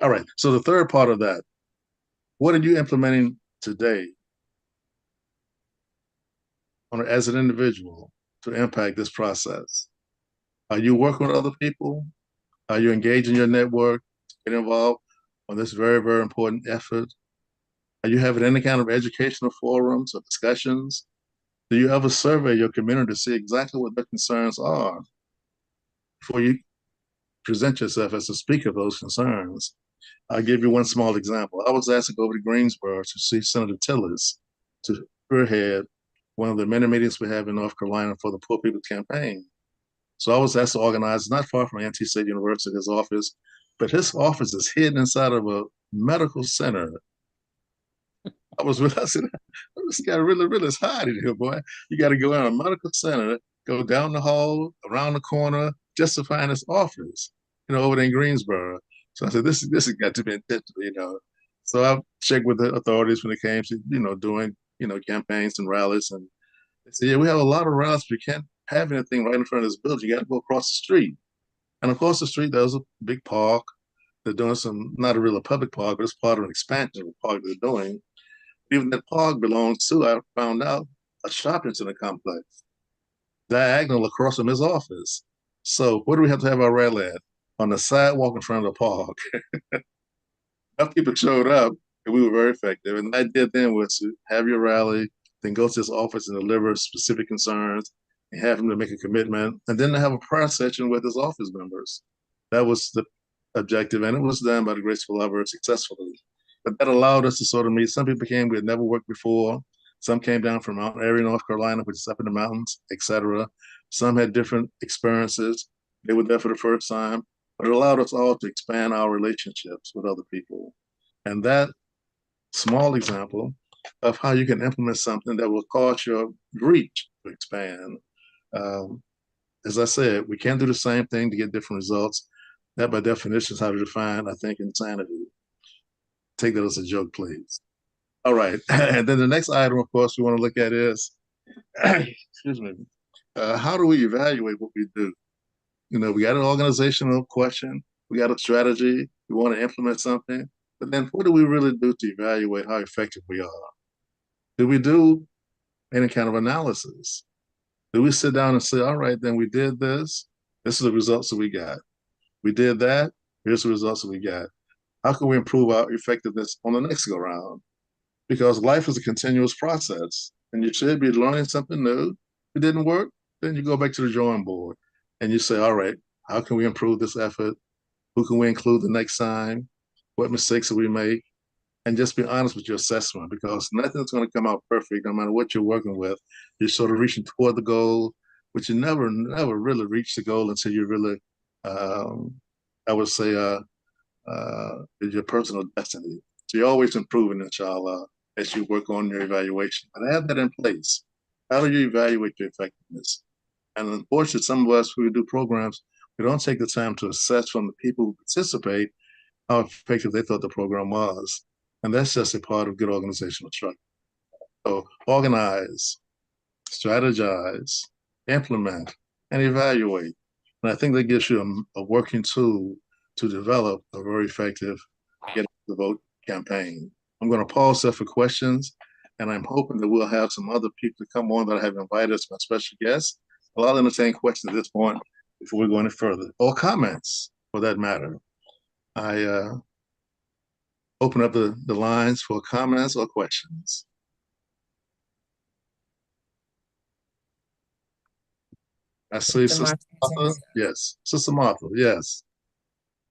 All right. So the third part of that, what are you implementing today as an individual to impact this process? Are you working with other people? Are you engaging your network to get involved on this very, very important effort? Are you having any kind of educational forums or discussions? Do you ever survey your community to see exactly what their concerns are before you present yourself as a speaker of those concerns? I'll give you one small example. I was asked to go over to Greensboro to see Senator Tillis to spearhead one of the many meetings we have in North Carolina for the Poor People's Campaign. So I was asked to organize, not far from NC State University, his office, but his office is hidden inside of a medical center. I said, this guy really is hiding here, boy. You got to go in a medical center, go down the hall, around the corner, just to find his office, over there in Greensboro. So I said, this has got to be intentional, So I checked with the authorities when it came to, doing, campaigns and rallies. And they said, yeah, we have a lot of rallies, but you can't have anything right in front of this building. You got to go across the street. And across the street, there's a big park. They're doing not a real public park, but it's part of an expansion of the park they're doing. Even that park belongs to, I found out, a shopping center complex, diagonal across from his office. So where do we have to have our rally at? On the sidewalk in front of the park. Enough people showed up, and we were very effective. And the idea then was to have your rally, then go to his office and deliver specific concerns, and have him to make a commitment, and then to have a prayer session with his office members. That was the objective, and it was done by the grace of Allah successfully. But that allowed us to sort of meet. Some people came we had never worked before. Some came down from Mount Airy, North Carolina, which is up in the mountains, etc. Some had different experiences. They were there for the first time. But it allowed us all to expand our relationships with other people. And that small example of how you can implement something that will cause your reach to expand. As I said, we can't do the same thing to get different results, That by definition is how to define, I think, insanity. Take that as a joke, please. All right. And then the next item, of course, we want to look at is, excuse me, how do we evaluate what we do? You know, we got an organizational question, we got a strategy, we want to implement something, but then what do we really do to evaluate how effective we are? Do we do any kind of analysis? Do we sit down and say, all right, then we did this, this is the results that we got. We did that, here's the results that we got. How can we improve our effectiveness on the next go round? Because life is a continuous process and you should be learning something new. If it didn't work, then you go back to the drawing board and you say, all right, how can we improve this effort? Who can we include the next time? What mistakes did we make? And just be honest with your assessment, because nothing's going to come out perfect no matter what you're working with. You're sort of reaching toward the goal, but you never really reach the goal until you really, I would say, your personal destiny. So you're always improving, inshallah, as you work on your evaluation. But have that in place. How do you evaluate your effectiveness? And unfortunately, some of us who do programs, we don't take the time to assess from the people who participate how effective they thought the program was. And that's just a part of good organizational structure. So organize, strategize, implement, and evaluate. And I think that gives you a working tool to develop a very effective Get the Vote campaign. I'm going to pause there for questions, and I'm hoping that we'll have some other people to come on that I have invited as my special guests. I'll entertain questions at this point before we go any further, or comments for that matter. I open up the lines for comments or questions. I see Sister Martha. Yes, Sister Martha, yes.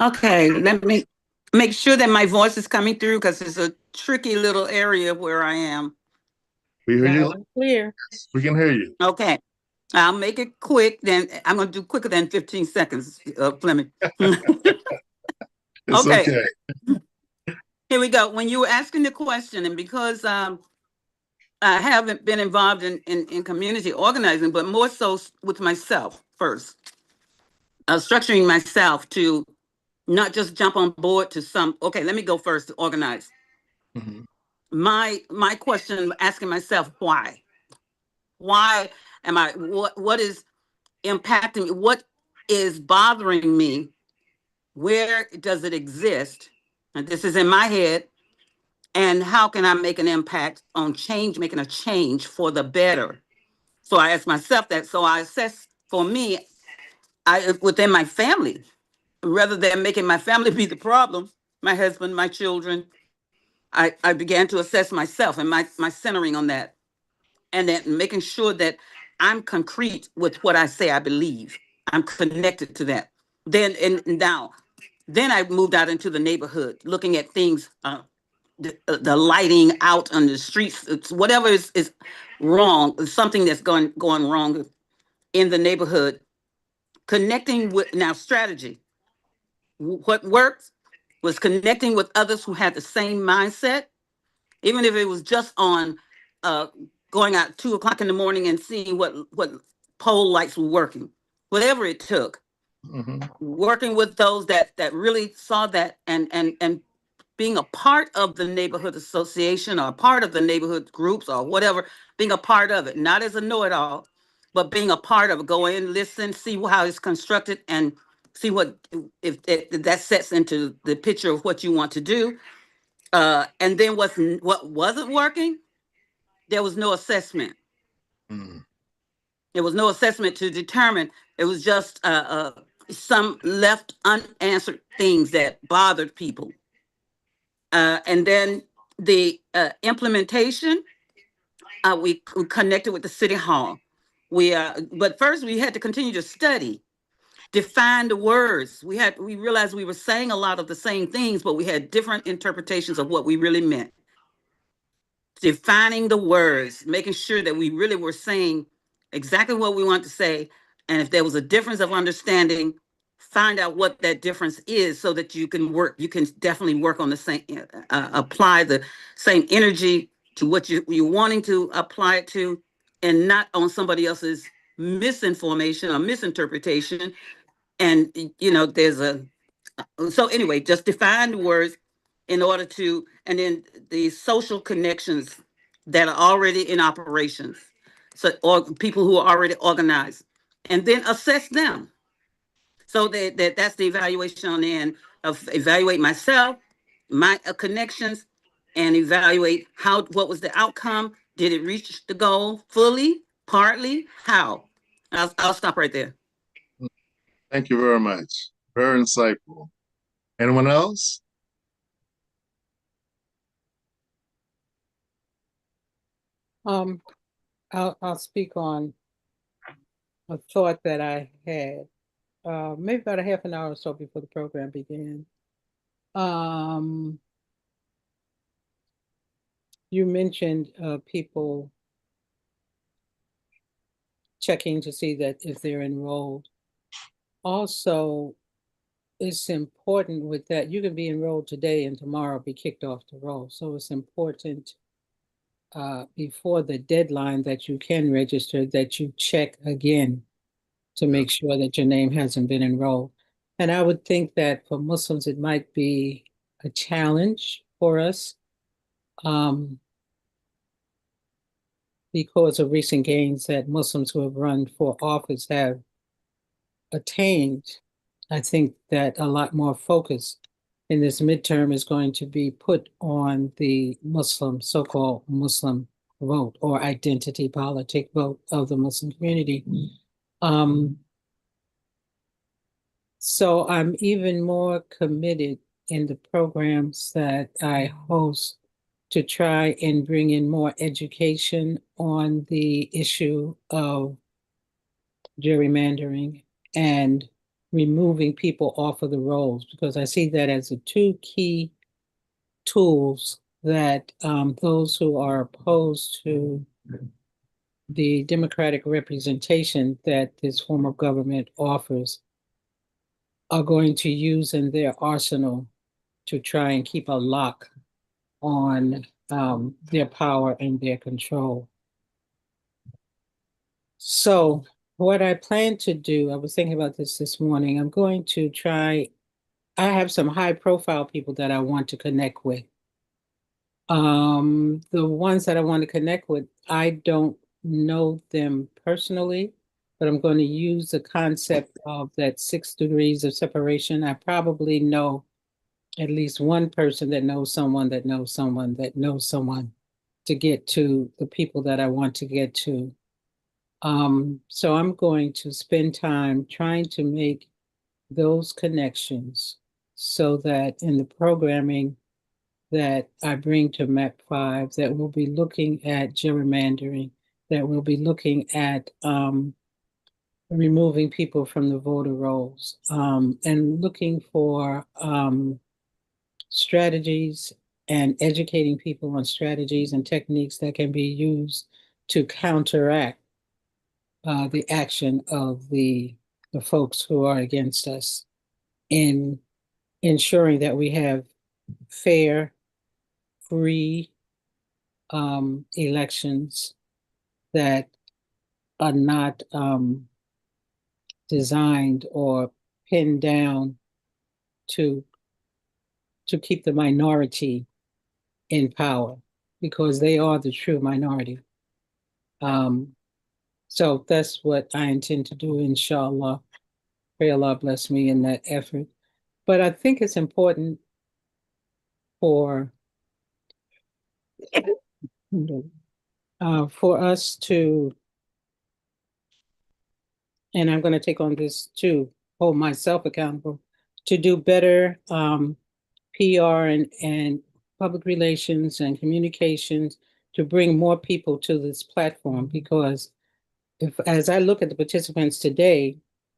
Okay, let me make sure that my voice is coming through because it's a tricky little area where I am. We hear you clear. We can hear you. Okay, I'll make it quick. Then I'm going to do quicker than 15 seconds, Fleming. Okay. Here we go. When you were asking the question, and because I haven't been involved in community organizing, but more so with myself first, structuring myself to not just jump on board to some, okay, let me go first to organize. Mm-hmm. My question, asking myself, why? Why am I, what is impacting me? What is bothering me? Where does it exist? And this is in my head. And how can I make an impact on change, making a change for the better? So I ask myself that. So I assess for me, within my family, rather than making my family be the problem, my husband, my children, I began to assess myself and my centering on that. And then making sure that I'm concrete with what I say I believe. I'm connected to that. Then I moved out into the neighborhood, looking at things, the lighting out on the streets, whatever is wrong, something that's going wrong in the neighborhood. Connecting with now strategy. What worked was connecting with others who had the same mindset, even if it was just on going out 2 o'clock in the morning and seeing what pole lights were working, whatever it took. Mm-hmm. Working with those that really saw that and being a part of the neighborhood association or part of the neighborhood groups or whatever, being a part of it, not as a know-it-all, but being a part of it. Go in, listen, see how it's constructed, and see what if that sets into the picture of what you want to do. And then what wasn't working, there was no assessment. Mm. There was no assessment to determine. It was just some left unanswered things that bothered people. And then the implementation, we connected with the city hall. But first we had to continue to study, define the words. We realized we were saying a lot of the same things, but we had different interpretations of what we really meant. Defining the words, making sure that we really were saying exactly what we want to say. And if there was a difference of understanding, find out what that difference is so that you can definitely work on the same, apply the same energy to what you're wanting to apply it to, and not on somebody else's misinformation or misinterpretation. And, there's a So anyway, just define the words in order to, and then the social connections that are already in operations. So, or people who are already organized, and then assess them. So that's the evaluation on the end of evaluate myself, my connections, and evaluate what was the outcome. Did it reach the goal fully, partly? How? I'll stop right there. Thank you very much. Very insightful. Anyone else? I'll speak on a thought that I had maybe about a half an hour or so before the program began. You mentioned people checking to see that if they're enrolled. Also, it's important with that, you can be enrolled today and tomorrow be kicked off the roll. So it's important before the deadline that you can register, that you check again to make sure that your name hasn't been enrolled. And I would think that for Muslims, it might be a challenge for us because of recent gains that Muslims who have run for office have attained. I think that a lot more focus in this midterm is going to be put on the Muslim, so-called Muslim vote or identity politic vote of the Muslim community. So I'm even more committed in the programs that I host to try and bring in more education on the issue of gerrymandering and removing people off of the rolls, because I see that as the two key tools that those who are opposed to the democratic representation that this form of government offers are going to use in their arsenal to try and keep a lock on their power and their control. So what I plan to do, I was thinking about this morning, I'm going to try, I have some high profile people that I want to connect with. The ones that I want to connect with, I don't know them personally, but I'm going to use the concept of that 6 degrees of separation. I probably know at least one person that knows someone that knows someone that knows someone to get to the people that I want to get to. So I'm going to spend time trying to make those connections so that in the programming that I bring to MAP5, that we'll be looking at gerrymandering, that we'll be looking at removing people from the voter rolls, and looking for strategies and educating people on strategies and techniques that can be used to counteract the action of the folks who are against us in ensuring that we have fair, free elections that are not designed or pinned down to keep the minority in power, because they are the true minority. So that's what I intend to do, inshallah. Pray Allah bless me in that effort. But I think it's important for us to, and I'm going to take on this too, hold myself accountable, to do better PR and public relations and communications to bring more people to this platform. Because as I look at the participants today,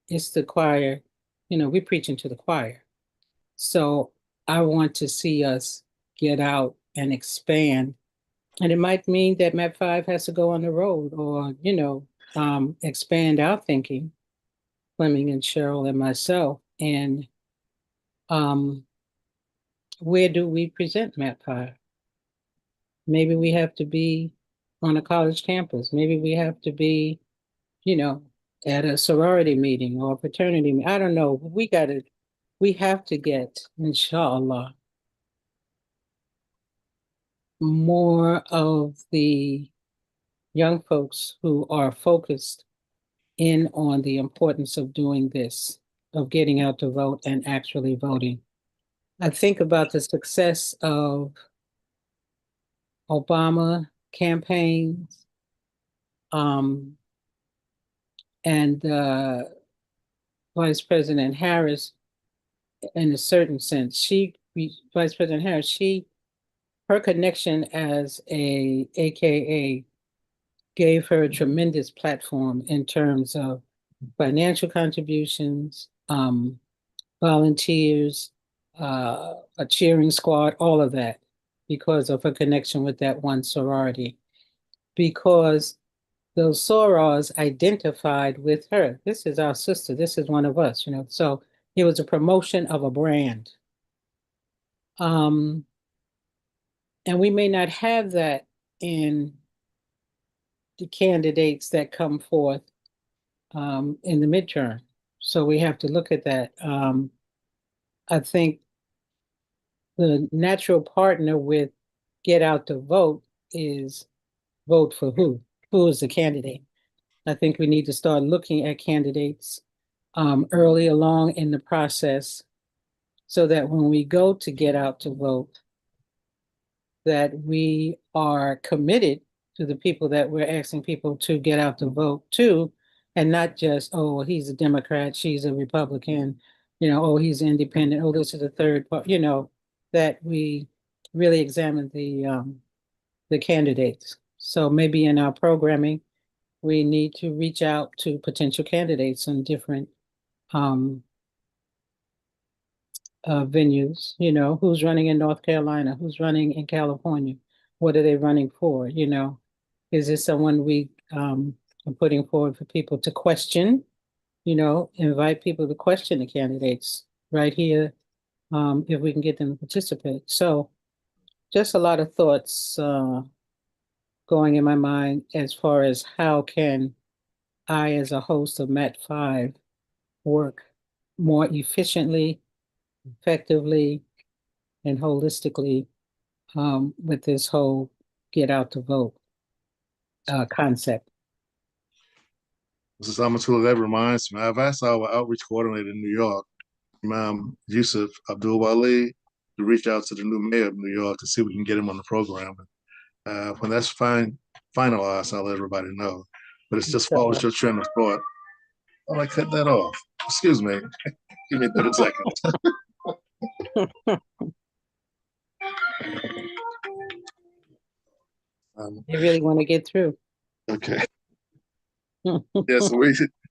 it's the choir, we're preaching to the choir. So I want to see us get out and expand. And it might mean that MAP5 has to go on the road, or, expand our thinking, Fleming and Cheryl and myself. And where do we present MAP5? Maybe we have to be on a college campus. Maybe we have to be, at a sorority meeting or a fraternity meeting. I don't know. We got to we have to get, inshallah, more of the young folks who are focused in on the importance of doing this, of getting out to vote and actually voting. I think about the success of Obama campaigns, and Vice President Harris, in a certain sense, Vice President Harris, her connection as a AKA gave her a tremendous platform in terms of financial contributions, volunteers, a cheering squad, all of that, because of her connection with that one sorority. Because those sorors identified with her. This is our sister. This is one of us, you know. So it was a promotion of a brand. And we may not have that in the candidates that come forth in the midterm. So we have to look at that. I think the natural partner with get out to vote is vote for who? Who is the candidate? I think we need to start looking at candidates early along in the process so that when we go to get out to vote, that we are committed to the people that we're asking people to get out to vote to, and not just, oh, he's a Democrat, she's a Republican, you know, oh, he's independent, oh, this is a third part, you know, that we really examine the candidates. So maybe in our programming, we need to reach out to potential candidates in different venues, you know, who's running in North Carolina, who's running in California, what are they running for, you know? Is this someone we are putting forward for people to question, you know, invite people to question the candidates right here, if we can get them to participate. So just a lot of thoughts going in my mind as far as how can I, as a host of MAP5, work more efficiently, effectively, and holistically with this whole get out to vote concept. This is Amatullah. That reminds me, I've asked our outreach coordinator in New York, Imam Yusuf Abdul Wali, to reach out to the new mayor of New York to see if we can get him on the program. When that's finalized, I'll let everybody know. But it's just follows your train of thought. Oh, I cut that off. Excuse me. Give me 30 seconds. You really want to get through. Okay. Yes,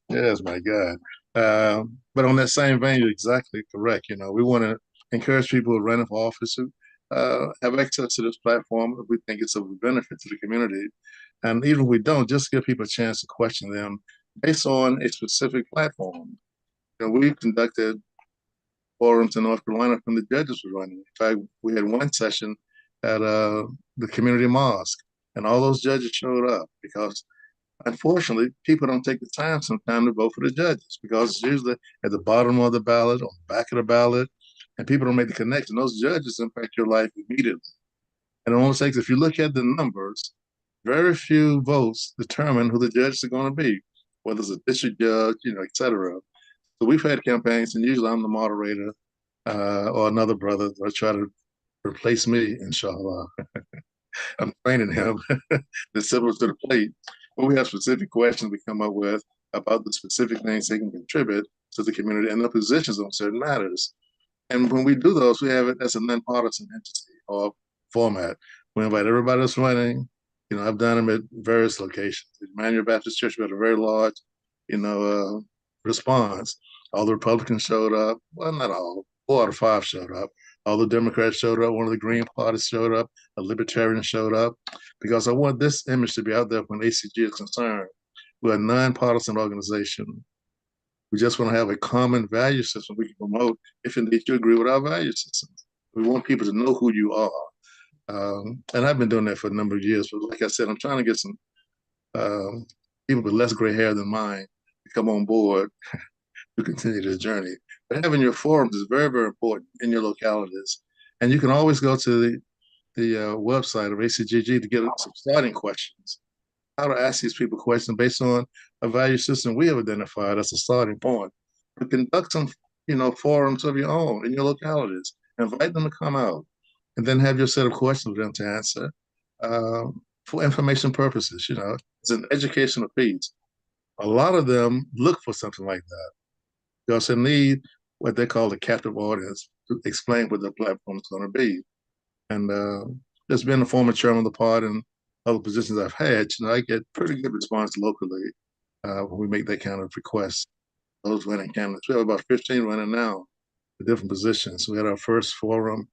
yes, my God. But on that same vein, you're exactly correct. You know, we want to encourage people who run for office who have access to this platform if we think it's of benefit to the community. And even if we don't, just give people a chance to question them based on a specific platform. You know, we conducted forums in North Carolina from the judges were running. In fact, we had one session at the community mosque, and all those judges showed up because unfortunately, people don't take the time sometimes to vote for the judges because it's usually at the bottom of the ballot, on the back of the ballot, and people don't make the connection. Those judges impact your life immediately. And it only takes, if you look at the numbers, very few votes determine who the judges are going to be, whether it's a district judge, you know, et cetera. So we've had campaigns, and usually I'm the moderator or another brother that try to replace me, inshallah. I'm training him to step up to the plate. When we have specific questions we come up with about the specific things they can contribute to the community and their positions on certain matters. And when we do those, we have it as a nonpartisan entity or format. We invite everybody that's running. You know, I've done them at various locations. Emmanuel Baptist Church, we had a very large, you know, response. All the Republicans showed up. Well, not all. 4 out of 5 showed up. All the Democrats showed up. One of the Green parties showed up. A Libertarian showed up. Because I want this image to be out there when ACG is concerned. We're a nonpartisan organization. We just want to have a common value system we can promote if indeed you agree with our value system. We want people to know who you are. And I've been doing that for a number of years. But like I said, I'm trying to get some people with less gray hair than mine to come on board to continue this journey. But having your forums is very, very important in your localities. And you can always go to the website of ACGG to get some starting questions. How to ask these people questions based on a value system we have identified as a starting point. To conduct some, forums of your own in your localities. Invite them to come out, and then have your set of questions for them to answer for information purposes. It's an educational piece. A lot of them look for something like that because they need what they call a captive audience to explain what their platform is going to be. And just being a former chairman of the pod and other positions I've had, I get pretty good response locally when we make that kind of request. Those running candidates, we have about 15 running now for different positions. We had our first forum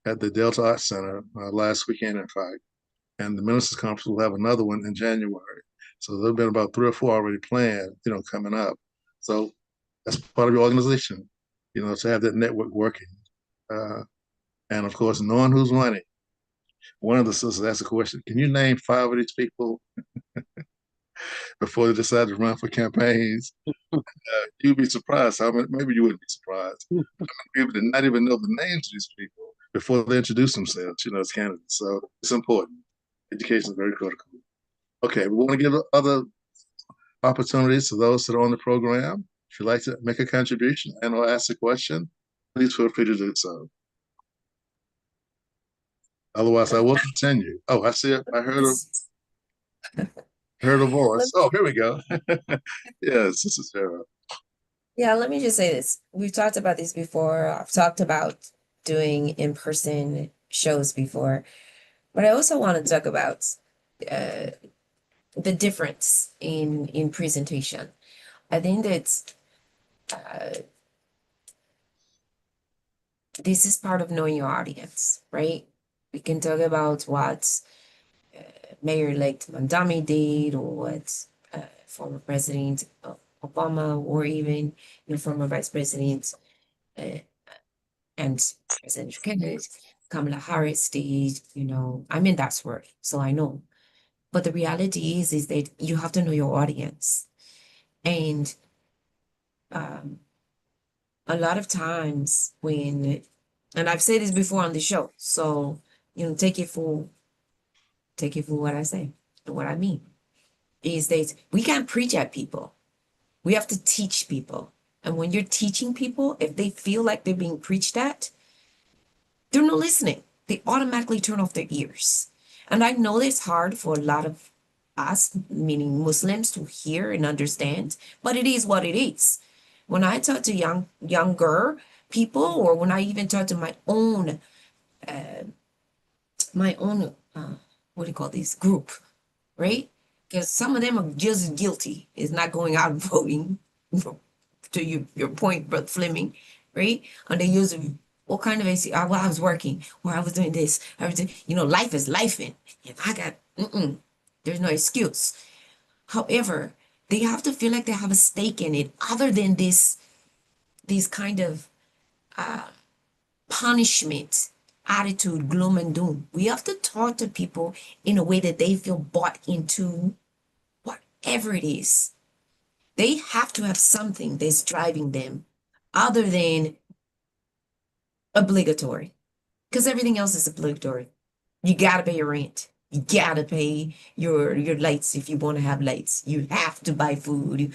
at the Delta Arts Center last weekend, in fact, and the Ministers Conference will have another one in January. So there've been about 3 or 4 already planned, coming up. So that's part of your organization, to have that network working. And of course, knowing who's running. One of the sisters asked a question, can you name 5 of these people before they decide to run for campaigns? You'd be surprised how many, maybe you wouldn't be surprised. How many people did not even know the names of these people before they introduce themselves, as candidates. So it's important. Education is very critical. Okay, we want to give other opportunities to those that are on the program. If you'd like to make a contribution and or ask a question, please feel free to do so. Otherwise, I will continue. Oh, I see it. I heard a voice. Oh, here we go. Yes, this is Cheryl. Yeah, let me just say this. We've talked about this before. I've talked about doing in-person shows before, but I also want to talk about the difference in presentation. I think that this is part of knowing your audience, right? We can talk about what Mayor-elect Mandami did, or what former President Obama, or even former Vice President and presidential candidate Kamala Harris did. I'm in that sport, so I know. But the reality is that you have to know your audience, and a lot of times and I've said this before on the show, so take it for what I say and what I mean, is that we can't preach at people. We have to teach people. And when you're teaching people, if they feel like they're being preached at, they're not listening. They automatically turn off their ears. And I know it's hard for a lot of us, meaning Muslims, to hear and understand, but it is what it is. When I talk to younger people, or when I even talk to my own what do you call this group, right? Because some of them are just as guilty as not going out and voting, to your point, Brother Fleming, right? And they use all kind of AC. Well, I was working, or I was doing this. Life is lifing. And I got, there's no excuse. However, they have to feel like they have a stake in it, other than this kind of punishment attitude, gloom and doom. We have to talk to people in a way that they feel bought into whatever it is. They have to have something that's driving them other than obligatory, because everything else is obligatory. You got to pay your rent. You got to pay your lights if you want to have lights. You have to buy food.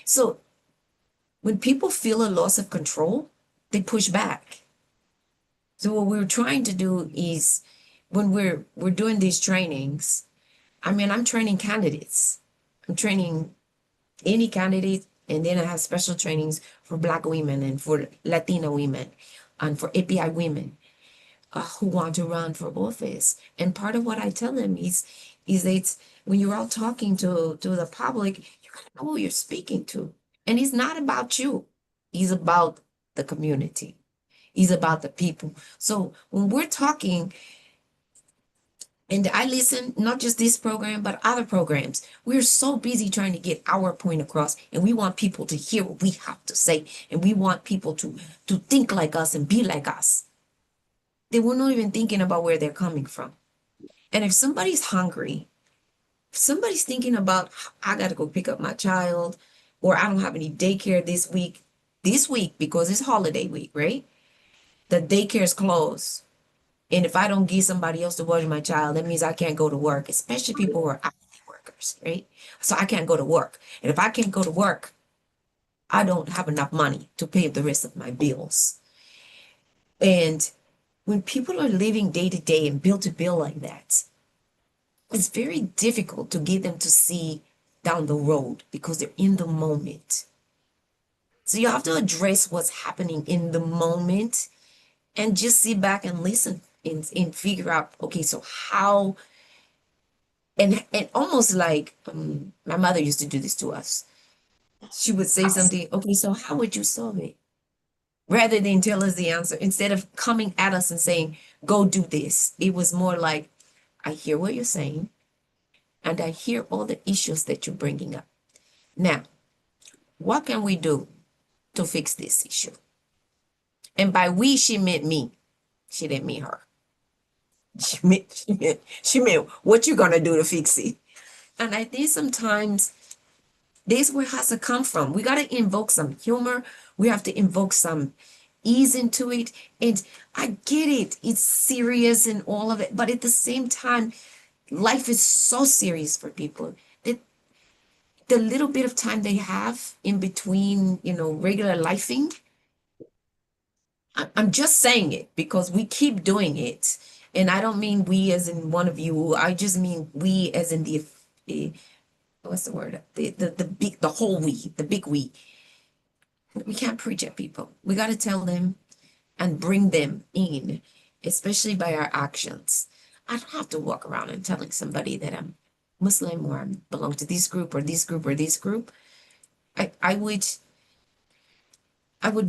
So when people feel a loss of control, they push back. So what we're trying to do is, when we're doing these trainings, I'm training candidates. I'm training any candidate, and then I have special trainings for Black women and for Latina women and for API women who want to run for office. And part of what I tell them is that when you're all talking to the public, you gotta know who you're speaking to. And it's not about you. It's about the community. It's about the people. So when we're talking, and I listen, not just this program, but other programs, we're so busy trying to get our point across, and we want people to hear what we have to say, and we want people to think like us and be like us. They were not even thinking about where they're coming from. And if somebody's hungry, if somebody's thinking about, I got to go pick up my child, or I don't have any daycare this week, this week, because it's holiday week, right? The daycare is closed. And if I don't get somebody else to watch my child, that means I can't go to work, especially people who are hourly workers, right? So I can't go to work. And if I can't go to work, I don't have enough money to pay the rest of my bills. And when people are living day to day and bill to bill like that, it's very difficult to get them to see down the road because they're in the moment. So you have to address what's happening in the moment and just sit back and listen and figure out, okay, so how, and almost like my mother used to do this to us. She would say something, okay, so how would you solve it? Rather than tell us the answer, instead of coming at us and saying, go do this, it was more like, I hear what you're saying, and I hear all the issues that you're bringing up. Now, what can we do to fix this issue? And by we, she meant me. She didn't mean her. She meant what you gonna do to fix it. And I think sometimes this is where it has to come from. We gotta invoke some humor. We have to invoke some ease into it. And I get it. It's serious and all of it. But at the same time, life is so serious for people that the little bit of time they have in between, regular lifing, I'm just saying it because we keep doing it. And I don't mean we as in one of you. I just mean we as in the what's the word? The whole we, the big we. We can't preach at people. We got to tell them and bring them in, especially by our actions. I don't have to walk around and telling somebody that I'm Muslim or I belong to this group or this group or this group. I would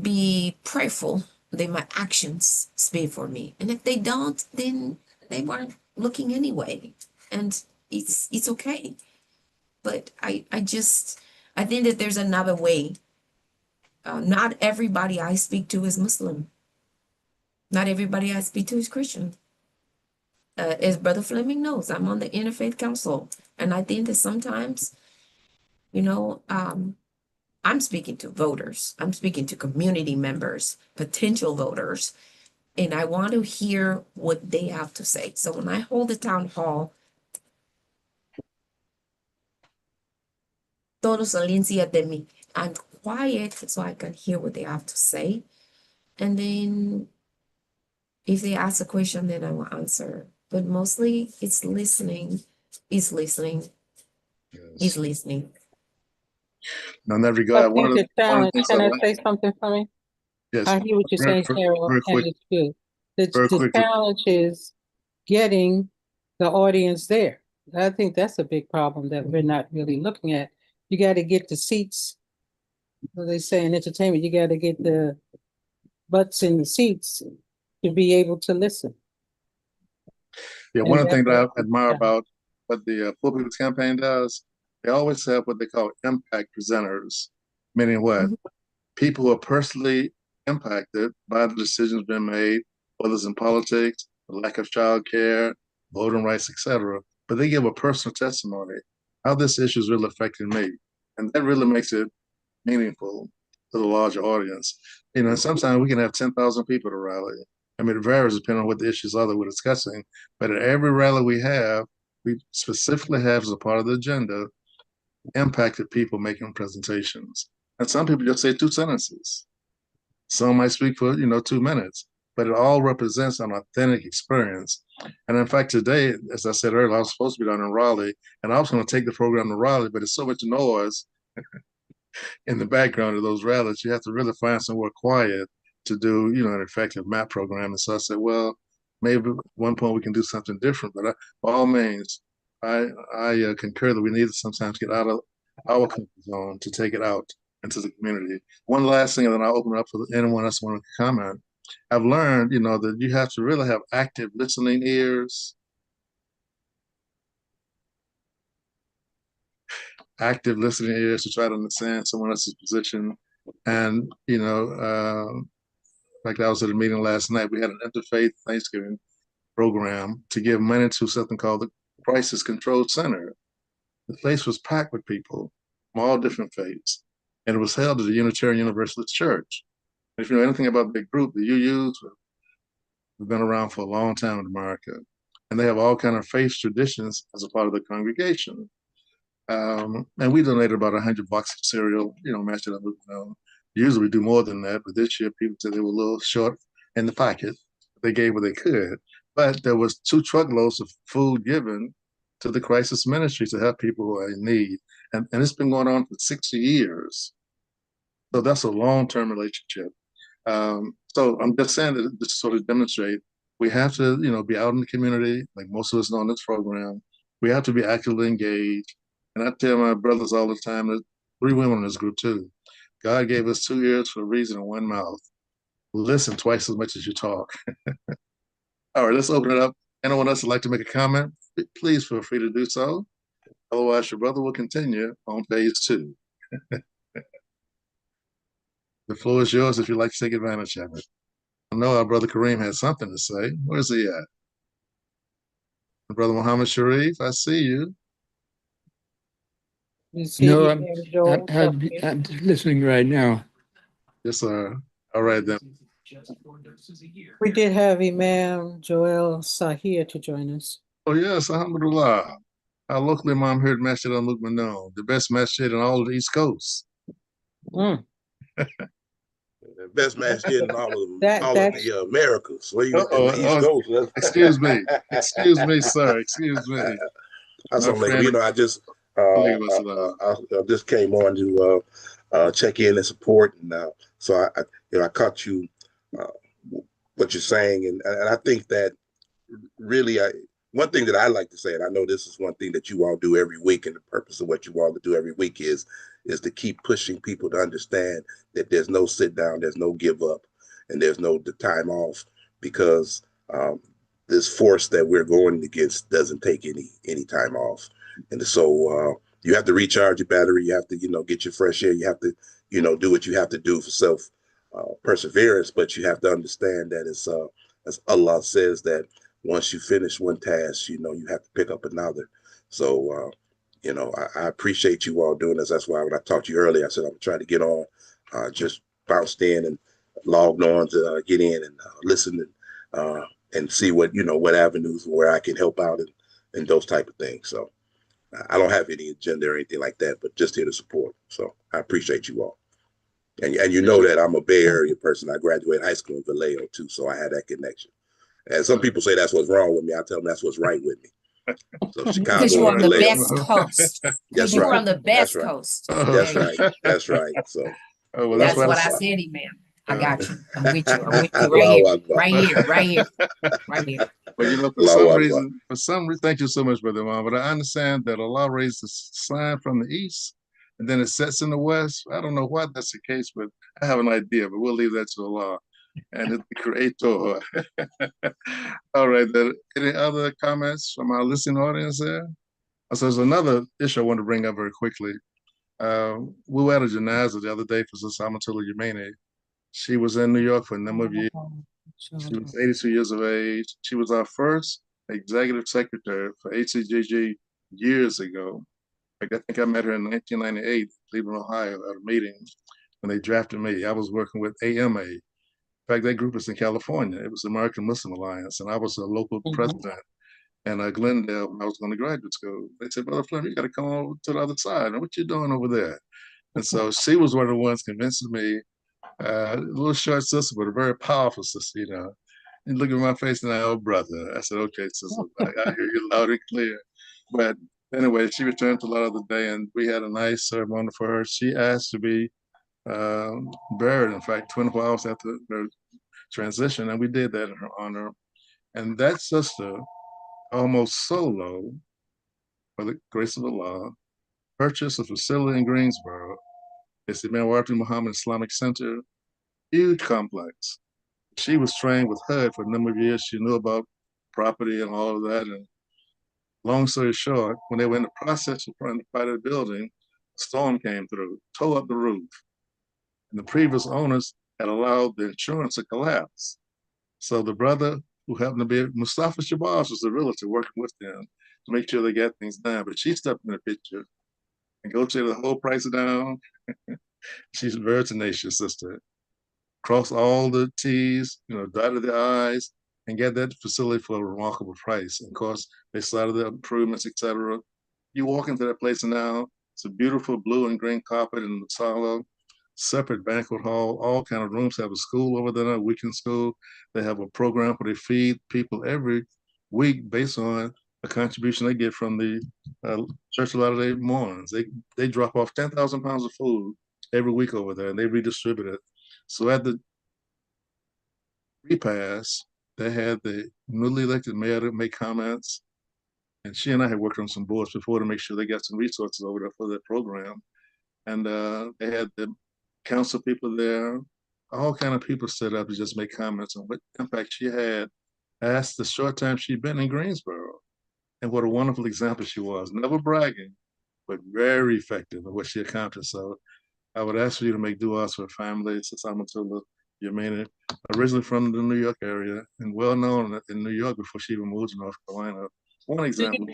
be prayerful that my actions speak for me. And if they don't, then they weren't looking anyway. And it's okay. But I think that there's another way. Not everybody I speak to is Muslim. Not everybody I speak to is Christian. As Brother Fleming knows, I'm on the Interfaith Council. And I think that sometimes, I'm speaking to voters. I'm speaking to community members, potential voters, and I want to hear what they have to say. So when I hold a town hall, todos silencia de mí. I'm quiet so I can hear what they have to say. And then if they ask a question, then I will answer. But mostly it's listening, is listening, is Yes. listening. Now, in that I regard, think the challenge, things can I like, say something for me? yes, I hear what you're saying, Cheryl, very and quick, it's good. very The quickly. challenge is getting the audience there. I think that's a big problem that we're not really looking at. You got to get the seats. What they say in entertainment, you got to get the butts in the seats to be able to listen. Yeah, And one of the that's things that what I admire about what the Poor People's Campaign does, they always have what they call impact presenters, meaning what? Mhm. People who are personally impacted by the decisions being made, whether it's in politics, the lack of child care, voting rights, etc. But they give a personal testimony, how this issue is really affecting me. And that really makes it meaningful to the larger audience. Sometimes we can have 10,000 people to rally. I mean, it varies depending on what the issues are that we're discussing. But at every rally we specifically have as a part of the agenda impacted people making presentations. And some people just say two sentences. Some might speak for, 2 minutes, but it all represents an authentic experience. And in fact, today, as I said earlier, I was supposed to be down in Raleigh, and I was going to take the program to Raleigh, but it's so much noise in the background of those rallies. You have to really find somewhere quiet to do, an effective MAP program. And so I said, well, maybe at one point we can do something different. But by all means, I concur that we need to sometimes get out of our comfort zone to take it out into the community. One last thing, and then I'll open it up for anyone else who wants to comment. I've learned, that you have to really have active listening ears, active listening ears to try to understand someone else's position. And, like I was at a meeting last night, we had an interfaith Thanksgiving program to give money to something called the Crisis Control Center. The place was packed with people from all different faiths. and it was held at the Unitarian Universalist Church. If you know anything about the group, the UUs have been around for a long time in America, and they have all kind of faith traditions as a part of the congregation. And we donated about 100 boxes of cereal, matched it up with, usually we do more than that, but this year people said they were a little short in the pocket. They gave what they could, but there was 2 truckloads of food given to the crisis ministry to help people who are in need. And it's been going on for 60 years. So that's a long-term relationship. So I'm just saying that to sort of demonstrate, we have to, be out in the community, like most of us know on this program. We have to be actively engaged. And I tell my brothers all the time, there's 3 women in this group too. God gave us 2 ears for a reason and 1 mouth. Listen twice as much as you talk. All right, let's open it up. Anyone else would like to make a comment? Please feel free to do so. Otherwise, your brother will continue on phase 2. The floor is yours if you'd like to take advantage of it. I know our brother Kareem has something to say. Where's he at? Brother Muhammad Sharif, I see you. You see No, you I'm, there, Joel? I'm listening right now. Yes, sir. All right, then. We did have Imam Joel Sahir to join us. Oh, yes, alhamdulillah. Our local imam here at Masjid al-Mu'minun, the best masjid in all of the East Coast. Mm. The best masjid in all of That's the Americas. Where you in the East Coast? Excuse me. Excuse me, sir. Excuse me. I just I just came on to check in and support, and so I caught you what you're saying, and I think that really one thing that I like to say, and I know this is one thing that you all do every week, and the purpose of what you all do every week is to keep pushing people to understand that there's no sit down, there's no give up, and there's no time off, because this force that we're going against doesn't take any time off. And so you have to recharge your battery, you have to get your fresh air, you have to do what you have to do for self perseverance, but you have to understand that it's as Allah says, that once you finish one task, you have to pick up another. So I appreciate you all doing this. That's why when I talked to you earlier, I said I'm trying to get on, just bounced in and logged on to get in and listen and see what avenues where I can help out and those type of things. So I don't have any agenda or anything like that, but just here to support. So I appreciate you all. And you know that I'm a Bay Area person. I graduated high school in Vallejo too, so I had that connection. And some people say that's what's wrong with me. I tell them that's what's right with me. So Chicago, Because you're on the Vallejo. best coast. That's You're right. on the best That's right. coast. That's right. That's right. So that's what I said, man. I got you. I'm with you. I'm with you right here. Right here. Right here. Right here. But for some reason, thank you so much, Brother Imam. But I understand that Allah raised the sign from the east, and then it sets in the west. I don't know why that's the case, but I have an idea. But we'll leave that to Allah and the Creator. All right. Then, any other comments from our listening audience there? So there's another issue I want to bring up very quickly. We were at a janazah the other day for Sister Amatullah Alaji-Sabrie. She was in New York for a number of years. She was 82 years of age. She was our first executive secretary for HCGG years ago. I think I met her in 1998, Cleveland, Ohio, at a meeting when they drafted me. I was working with AMA. In fact, that group is in California. It was the American Muslim Alliance, and I was a local president in Glendale when I was going to graduate school. They said, Brother Fleming, you got to come over to the other side. And what you doing over there? And so she was one of the ones convincing me. A little short sister, but a very powerful sister, And look at my face and I, oh, brother. I said, okay, sister, I hear you loud and clear. But anyway, she returned to the other day, and we had a nice ceremony for her. She asked to be buried, in fact, 24 hours after her transition, and we did that in her honor. And that sister, almost solo, by the grace of Allah, purchased a facility in Greensboro. It's the Mawarti Muhammad Islamic Center, huge complex. She was trained with HUD for a number of years. She knew about property and all of that. And long story short, when they were in the process of trying to buy the building, a storm came through, tore up the roof. And the previous owners had allowed the insurance to collapse. So the brother, who happened to be Mustafa Shabazz, was the realtor working with them to make sure they got things done. But she stepped in the picture and negotiated the whole price down. She's very tenacious, sister. Cross all the T's, dotted the I's, and get that facility for a remarkable price. And of course, they started the improvements, etc. You walk into that place now, it's a beautiful blue and green carpet in the sala, separate banquet hall, all kind of rooms. They have a school over there, a weekend school. They have a program where they feed people every week based on a contribution they get from the Church of Latter-day Mormons. They drop off 10,000 pounds of food every week over there, and they redistribute it. So at the repast, they had the newly elected mayor to make comments, and she and I had worked on some boards before to make sure they got some resources over there for that program. And they had the council people there, all kind of people stood up to just make comments on what impact she had as the short time she'd been in Greensboro. And what a wonderful example she was, never bragging, but very effective in what she accomplished. So I would ask for you to make duas for her family, since Amatullah Alaji-Sabrie, originally from the New York area and well known in New York before she even moved to North Carolina. One example.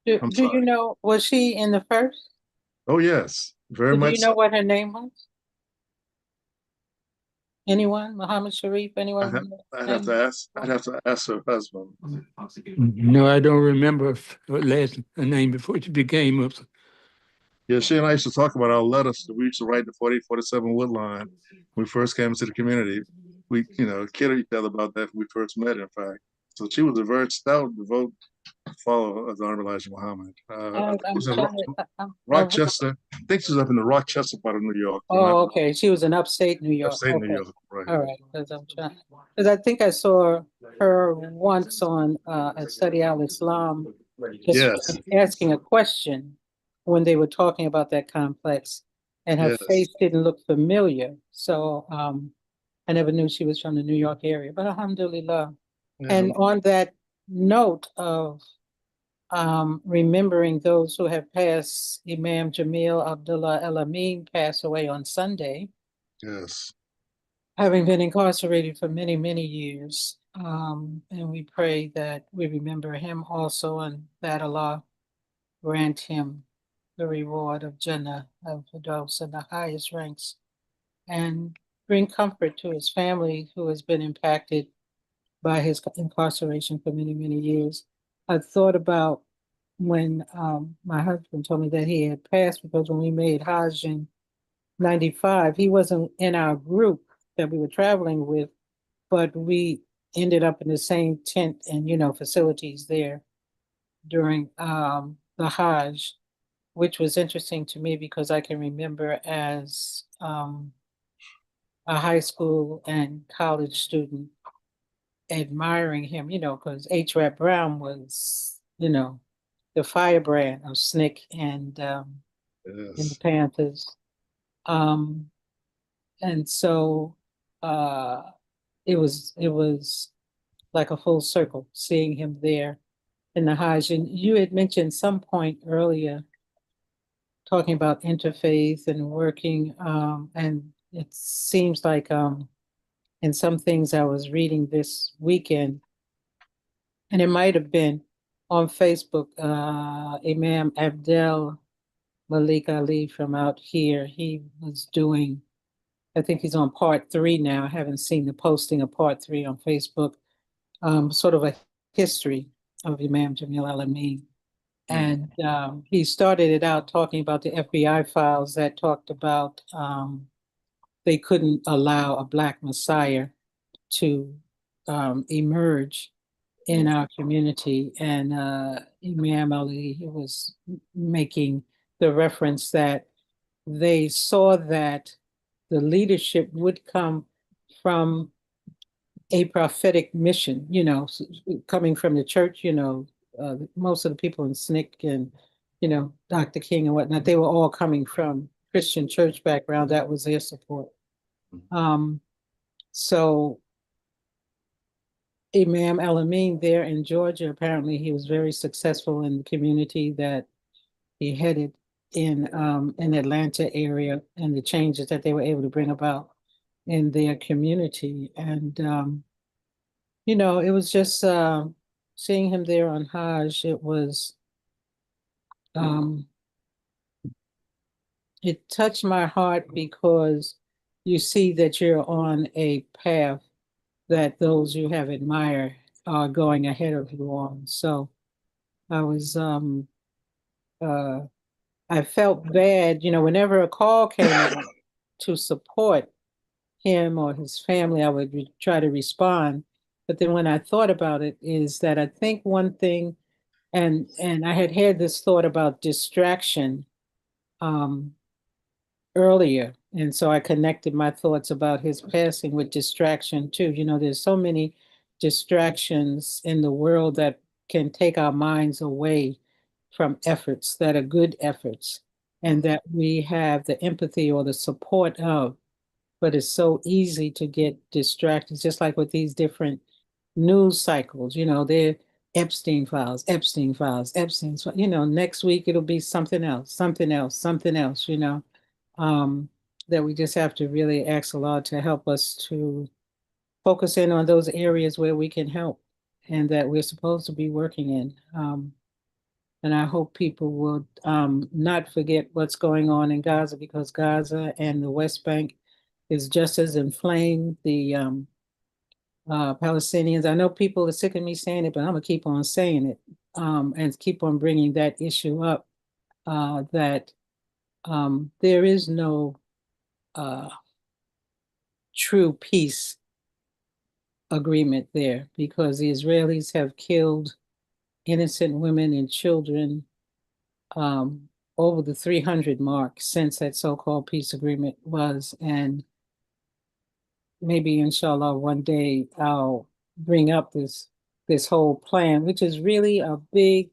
Do you know, was she in the first? Oh, yes, very much. Do you know what her name was? Anyone? Muhammad Sharif? Anyone? I'd have to ask her husband. No, I don't remember her name before she became a. Yeah, she and I used to talk about our letters that we used to write the 4047 Woodline when we first came into the community. We, kidded each other about that when we first met, in fact. So she was a very stout, devout follower of the Honorable Elijah Muhammad. Rochester. I think she's up in the Rochester part of New York. Oh, okay. She was in upstate New York. Upstate New York, right. All right. Because I think I saw her once on at Study Al-Islam, just asking a question when they were talking about that complex, and her face didn't look familiar. So I never knew she was from the New York area, but alhamdulillah. And on that note of remembering those who have passed, Imam Amatullah Alaji-Sabrie passed away on Sunday. Yes. Having been incarcerated for many, many years. And we pray that we remember him also, and that Allah grant him the reward of Jannah, of Firdaus, and the highest ranks, and bring comfort to his family who has been impacted by his incarceration for many, many years. I thought about when my husband told me that he had passed, because when we made Hajj in 95, he wasn't in our group that we were traveling with, but we ended up in the same tent and, facilities there during the Hajj, which was interesting to me because I can remember as a high school and college student admiring him, because H. Rap Brown was, the firebrand of SNCC and the Panthers. And so it was like a full circle seeing him there in the Hajj. And you had mentioned some point earlier talking about interfaith and working, and it seems like in some things I was reading this weekend, and it might have been on Facebook, Imam Abdel Malik Ali from out here, he was doing, I think he's on part 3 now. I haven't seen the posting of part 3 on Facebook, sort of a history of Imam Jamil Al-Amin. And he started it out talking about the FBI files that talked about they couldn't allow a Black Messiah to emerge in our community. And Imam Ali, he was making the reference that they saw that the leadership would come from a prophetic mission, coming from the church, most of the people in SNCC and, Dr. King and whatnot, they were all coming from Christian church background. That was their support. So Imam Al-Amin there in Georgia, apparently he was very successful in the community that he headed in Atlanta area, and the changes that they were able to bring about in their community. And, it was just seeing him there on Hajj, it was it touched my heart because you see that you're on a path that those you have admired are going ahead of you on. So I was I felt bad, whenever a call came out to support him or his family, I would try to respond. But then when I thought about it, is that I think one thing, and I had this thought about distraction earlier, and so I connected my thoughts about his passing with distraction too. There's so many distractions in the world that can take our minds away from efforts that are good efforts and that we have the empathy or the support of, but it's so easy to get distracted, just like with these different news cycles. They're Epstein files, Epstein files, Epstein's files. Next week it'll be something else, something else, something else, that we just have to really ask Allah to help us to focus in on those areas where we can help and that we're supposed to be working in. And I hope people will not forget what's going on in Gaza, because Gaza and the West Bank is just as inflamed. The Palestinians, I know people are sick of me saying it, but I'm going to keep on saying it and keep on bringing that issue up, that there is no true peace agreement there, because the Israelis have killed innocent women and children over the 300 mark since that so-called peace agreement was. And maybe inshallah one day I'll bring up this whole plan, which is really a big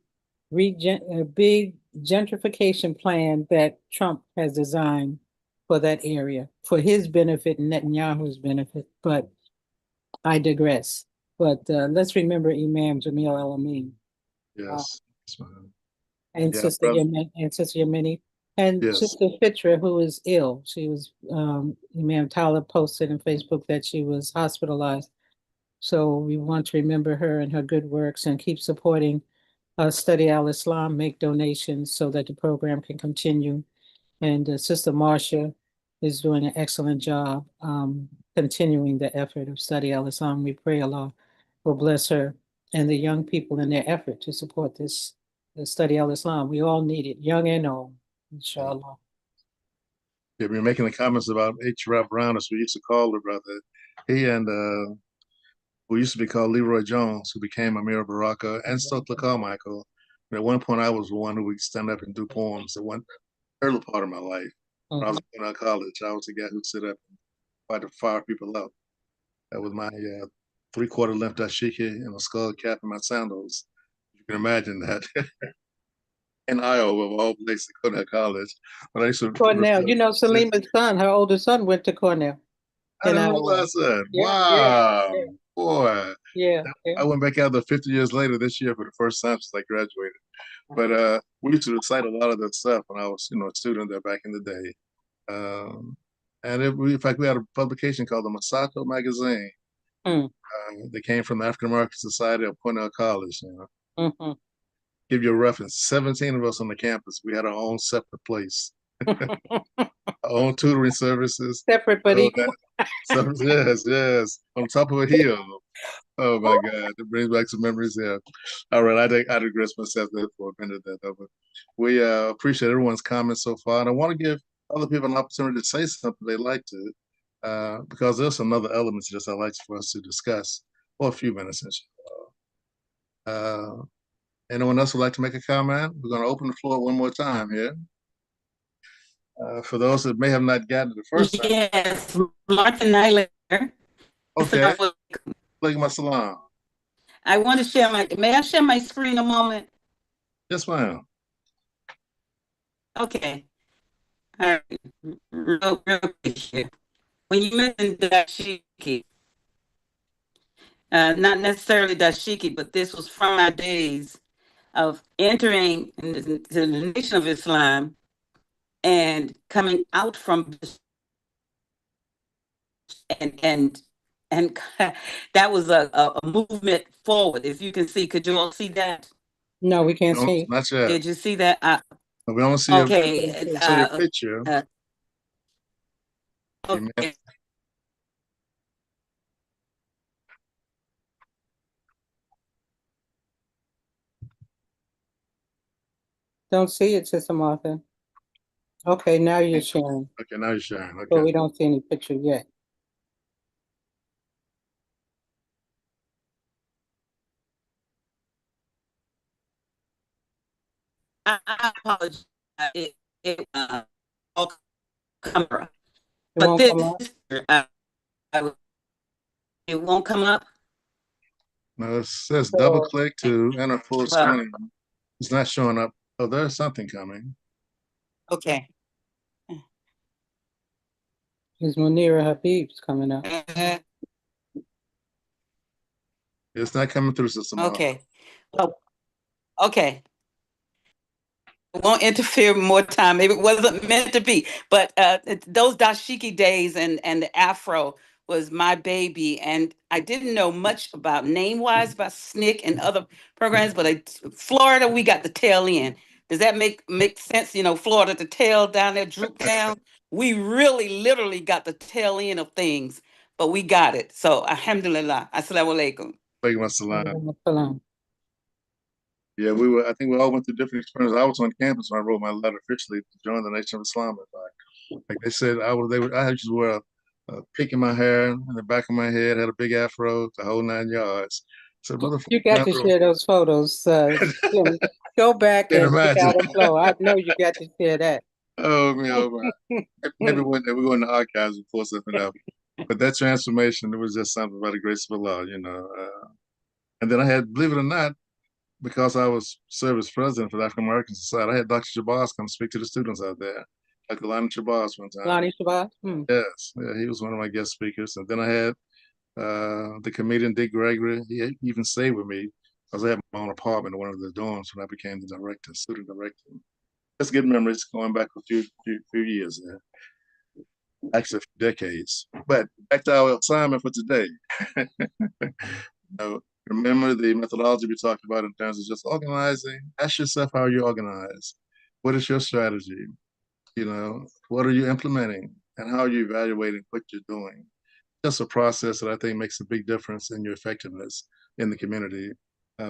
gentrification plan that Trump has designed for that area, for his benefit and Netanyahu's benefit. But I digress. But let's remember Imam Jamil El-Amin. Yes. And Yeah, Sister brother. Yemeni, and Yes. Sister Fitra, who is ill. She was, Imam Talib posted on Facebook that she was hospitalized. So we want to remember her and her good works and keep supporting Study Al-Islam, make donations so that the program can continue. And Sister Marcia is doing an excellent job continuing the effort of Study Al-Islam. We pray Allah will bless her and the young people in their effort to support this Study Al-Islam. We all need it, young and old, inshallah. Yeah, we were making the comments about H. Rap Brown, as we used to call her, brother. He and who used to be called Leroy Jones, who became Amir Baraka, and Stokely Carmichael. And at one point, I was the one who would stand up and do poems. At one early part of my life, when I was going to college, I was the guy who'd sit up and try to fire people up. That was my 3/4 length dashiki and a skull cap and my sandals. You can imagine that. In Iowa, of all places, to go to college. But I used to Cornell, Salima's son, her older son went to Cornell. I didn't realize that. Yeah, wow, yeah. boy. Yeah. I went back out there 50 years later this year for the first time since I graduated. But we used to recite a lot of that stuff when I was, a student there back in the day. And in fact, we had a publication called the Masato Magazine. That came from the African American Society of Cornell College. Give you a reference. 17 of us on the campus. We had our own separate place, our own tutoring services. Separate but equal. Yes, on top of a hill. Oh my God, it brings back some memories there. All right, I digress myself there for a minute there, but we appreciate everyone's comments so far, and I want to give other people an opportunity to say something they'd like to, because there's some other elements just I'd like for us to discuss for a few minutes. Anyone else would like to make a comment? We're going to open the floor one more time here. For those that may have not gotten it the first time. Yes, Martin Nylander. Okay. Alaikum assalam. I want to share may I share my screen a moment? Yes, ma'am. Okay. All right. Real quick here. When you mentioned dashiki, not necessarily dashiki, but this was from my days of entering into the Nation of Islam and coming out from and that was a movement forward. If you can see, could you all see that? No, we can't see. Not yet. Did you see that? But we only see Okay. your picture. Okay. Don't see it, Sister Martha. Okay, now you're sharing. Okay, now you're sharing. Okay. But we don't see any picture yet. I apologize. It all camera. It But won't come up? It won't come up. No, it says double click to enter full screen. It's not showing up. Oh, there's something coming. Okay. Is Munira Habib's coming up? It's not coming through, Sister Martha. Okay. Oh, okay. It won't interfere more time. Maybe it wasn't meant to be. But those dashiki days and the afro was my baby. And I didn't know much about name-wise about SNCC and other programs, but Florida, we got the tail end. Does that make sense? You know, Florida, the tail down there, droop down. We really literally got the tail end of things, but we got it. So alhamdulillah. Assalamu alaikum. Walaikum assalam. Yeah, I think we all went through different experiences. I was on campus when I wrote my letter officially to join the Nation of Islam. Like they said, I had to wear a pick in my hair, in the back of my head, had a big afro, the whole 9 yards. So, brother, you got to share those photos. Go back and pick out a flow. I know you got to share that. Oh man. Maybe one day we go in the archives and pull something up. But that transformation, it was just something by the grace of Allah, you know. And then I had, believe it or not, because I was service president for the African American Society, I had Dr. Shabazz come speak to the students out there. Dr. Lonnie Shabazz one time. Lonnie Shabazz? Yes, yeah, he was one of my guest speakers. And then I had the comedian Dick Gregory. He even stayed with me because I had my own apartment in one of the dorms when I became the director, student director. That's good memories going back a few years there. Actually, a few decades. But back to our assignment for today. Remember the methodology we talked about in terms of just organizing. Ask yourself how you organize. What is your strategy? You know, what are you implementing? And how are you evaluating what you're doing? Just a process that I think makes a big difference in your effectiveness in the community.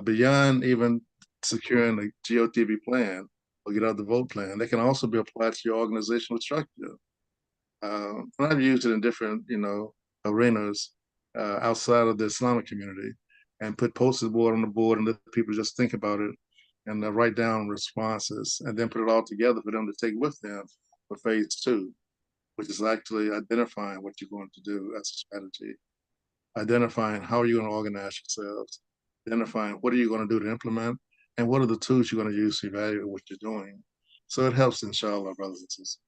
Beyond even securing a GOTV plan or get out the vote plan, they can also be applied to your organizational structure. And I've used it in different, arenas outside of the Islamic community, and put post-it board on the board and let people just think about it and write down responses, and then put it all together for them to take with them for phase 2, which is actually identifying what you're going to do as a strategy, identifying how you're going to organize yourselves, identifying what are you going to do to implement, and what are the tools you're going to use to evaluate what you're doing. So it helps, inshallah, brothers and sisters,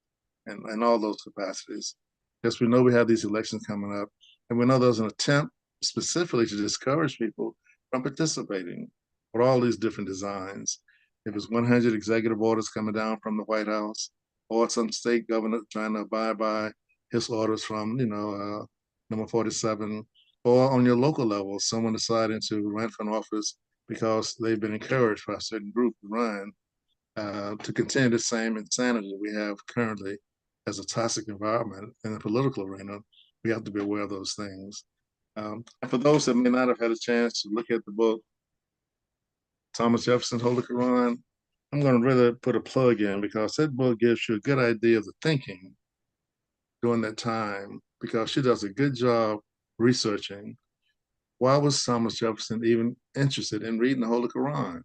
and all those capacities. Because we know we have these elections coming up, and we know there's an attempt specifically to discourage people from participating with all these different designs. If it's 100 executive orders coming down from the White House, or some state governor trying to abide by his orders from, number 47, or on your local level, someone deciding to run for an office because they've been encouraged by a certain group to run, to continue the same insanity we have currently as a toxic environment in the political arena. We have to be aware of those things. And for those that may not have had a chance to look at the book, Thomas Jefferson's Holy Quran, I'm going to really put a plug in, because that book gives you a good idea of the thinking during that time, because she does a good job researching why was Thomas Jefferson even interested in reading the Holy Quran.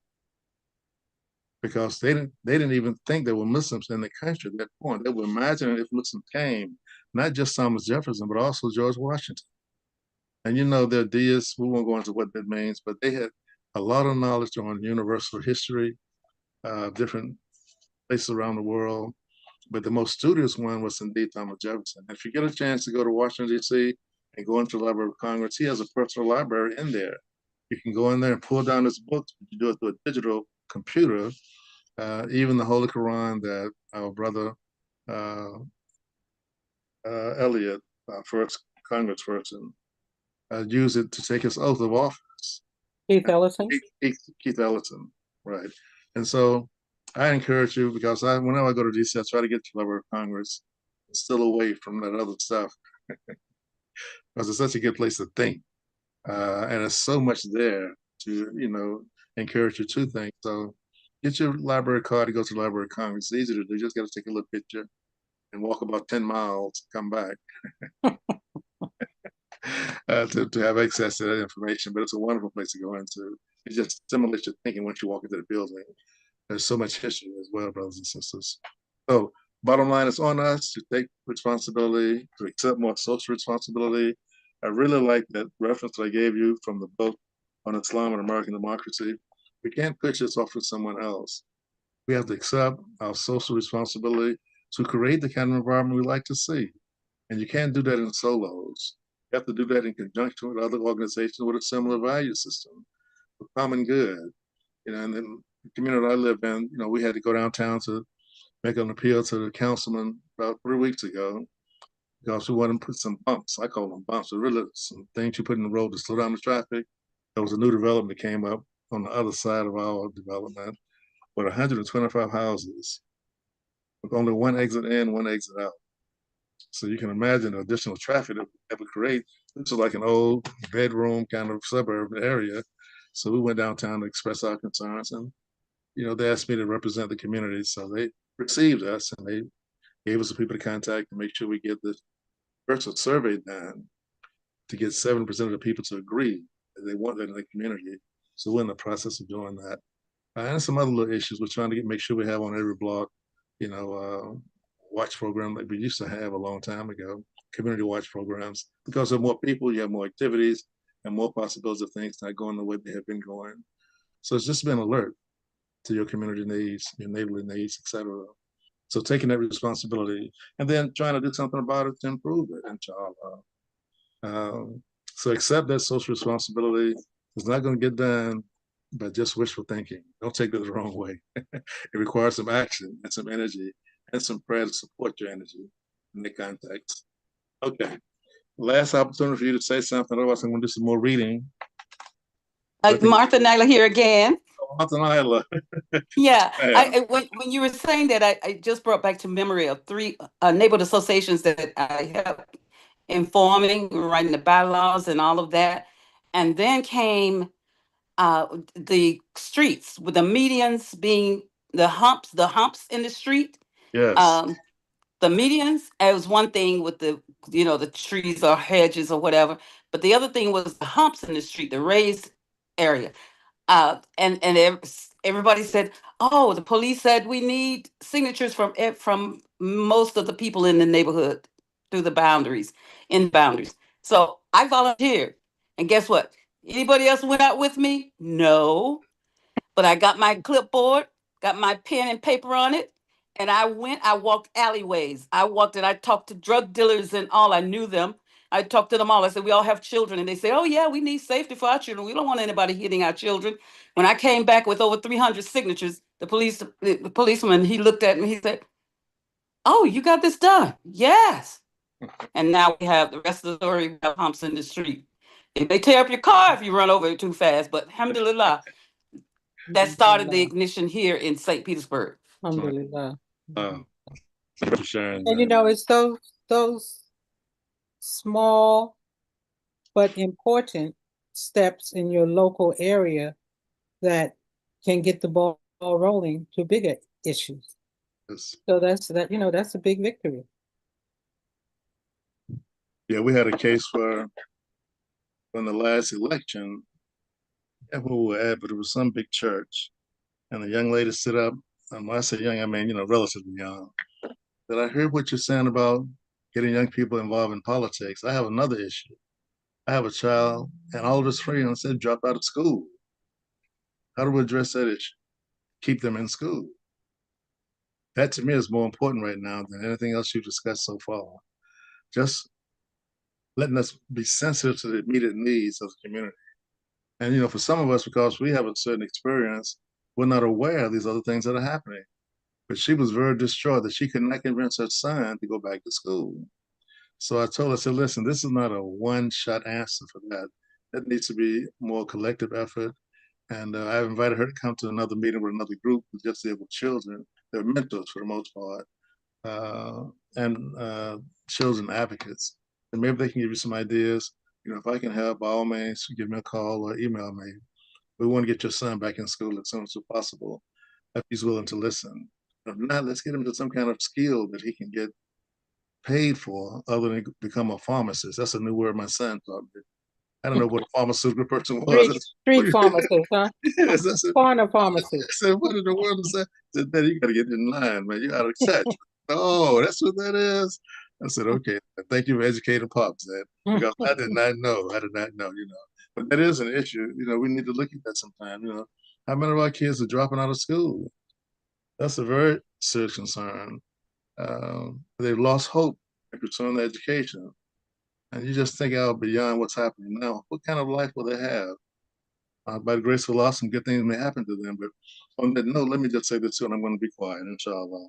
Because they didn't even think there were Muslims in the country at that point. They were imagining if Muslims came, not just Thomas Jefferson, but also George Washington. And their deists, we won't go into what that means, but they had a lot of knowledge on universal history, different places around the world. But the most studious one was indeed Thomas Jefferson. And if you get a chance to go to Washington, D.C. and go into the Library of Congress, he has a personal library in there. You can go in there and pull down his books. You do it through a digital computer. Even the Holy Quran that our brother Elliot, first congressperson, used it to take his oath of office. Keith Ellison? Keith Ellison, right. And so I encourage you, because whenever I go to DC, I try to get to the Library of Congress, still away from that other stuff, because it's such a good place to think. And there's so much there to, encourage you to think. So get your library card to go to the Library of Congress. It's easy to do. You just got to take a little picture and walk about 10 miles, come back to have access to that information. But it's a wonderful place to go into. It just stimulates your thinking once you walk into the building. There's so much history as well, brothers and sisters. So bottom line, it's on us to take responsibility, to accept more social responsibility. I really like that reference that I gave you from the book on Islam and American democracy. We can't push this off to someone else. We have to accept our social responsibility to create the kind of environment we like to see. And you can't do that in solos. You have to do that in conjunction with other organizations with a similar value system, for common good. And in the community I live in, we had to go downtown to make an appeal to the councilman about 3 weeks ago, because we wanted to put some bumps. I call them bumps. They're really some things you put in the road to slow down the traffic. There was a new development that came up on the other side of our development with 125 houses, with only one exit in, one exit out. So you can imagine the additional traffic that would create. This is like an old bedroom kind of suburban area. So we went downtown to express our concerns, and they asked me to represent the community. So they received us, and they gave us the people to contact to make sure we get the virtual survey done to get 7% of the people to agree that they want that in the community. So we're in the process of doing that. And some other little issues we're trying to make sure we have on every block, watch program like we used to have a long time ago, community watch programs. Because of more people, you have more activities and more possibilities of things not going the way they have been going. So it's just been alert to your community needs, your neighborly needs, etc. So taking that responsibility and then trying to do something about it to improve it, inshallah. So accept that social responsibility. It's not going to get done by just wishful thinking. Don't take that the wrong way. It requires some action and some energy and some prayer to support your energy in the context. Okay. Last opportunity for you to say something. Otherwise, I'm going to do some more reading. Martha Nyla here again. Martha Nyla. Yeah, when you were saying that, I just brought back to memory of 3 neighborhood associations that I helped informing, writing the bylaws and all of that. And then came the streets, with the medians being the humps in the street. Yes. The medians, it was one thing with the trees or hedges or whatever, but the other thing was the humps in the street, the raised area. And everybody said, "Oh, the police said we need signatures from most of the people in the neighborhood through the boundaries, in boundaries." So I volunteered, and guess what? Anybody else went out with me? No, but I got my clipboard, got my pen and paper on it, and I went. I walked alleyways. I walked and I talked to drug dealers and all. I knew them. I talked to them all. I said, "We all have children." And they say, "Oh, yeah, we need safety for our children. We don't want anybody hitting our children." When I came back with over 300 signatures, the policeman, he looked at me, he said, "Oh, you got this done?" "Yes." And now we have the rest of the story. We have humps in the street. It may tear up your car if you run over it too fast, but alhamdulillah, that started the ignition here in St. Petersburg. Alhamdulillah. For sharing And that. it's those small but important steps in your local area that can get the ball rolling to bigger issues. Yes. So that's a big victory. Yeah, we had a case where from the last election, where we were at, but it was some big church, and the young lady stood up. When I say young, I mean relatively young. That I heard what you're saying about getting young people involved in politics. I have another issue. I have a child, and all of his friends said drop out of school. How do we address that issue? Keep them in school. That to me is more important right now than anything else you've discussed so far. Just letting us be sensitive to the immediate needs of the community. And for some of us, because we have a certain experience, we're not aware of these other things that are happening. But she was very distraught that she could not convince her son to go back to school. So I told her, I said, listen, this is not a one-shot answer for that. That needs to be more collective effort. And I've invited her to come to another meeting with another group who just deal with children. They're mentors for the most part, and children advocates. And maybe they can give you some ideas. You know, if I can help, by all means, give me a call or email me. We want to get your son back in school as soon as possible, if he's willing to listen. If not, let's get him to some kind of skill that he can get paid for other than become a pharmacist. That's a new word my son taught me. I don't know what a pharmaceutical person was. Street pharmacist, huh? Yes, I said, Corner pharmacist. I said, what in the world is that? I said, Daddy, you got to get in line, man. You're out of touch. Oh, that's what that is? I said, okay, thank you for educating Pops, Dad, because I did not know. I did not know, you know. But that is an issue. You know, we need to look at that sometime, you know. How many of our kids are dropping out of school? That's a very serious concern. They've lost hope in pursuing their education. And you just think out beyond what's happening now. What kind of life will they have? By the grace of Allah, some good things may happen to them. But on that note, let me just say this too, and I'm going to be quiet, inshallah.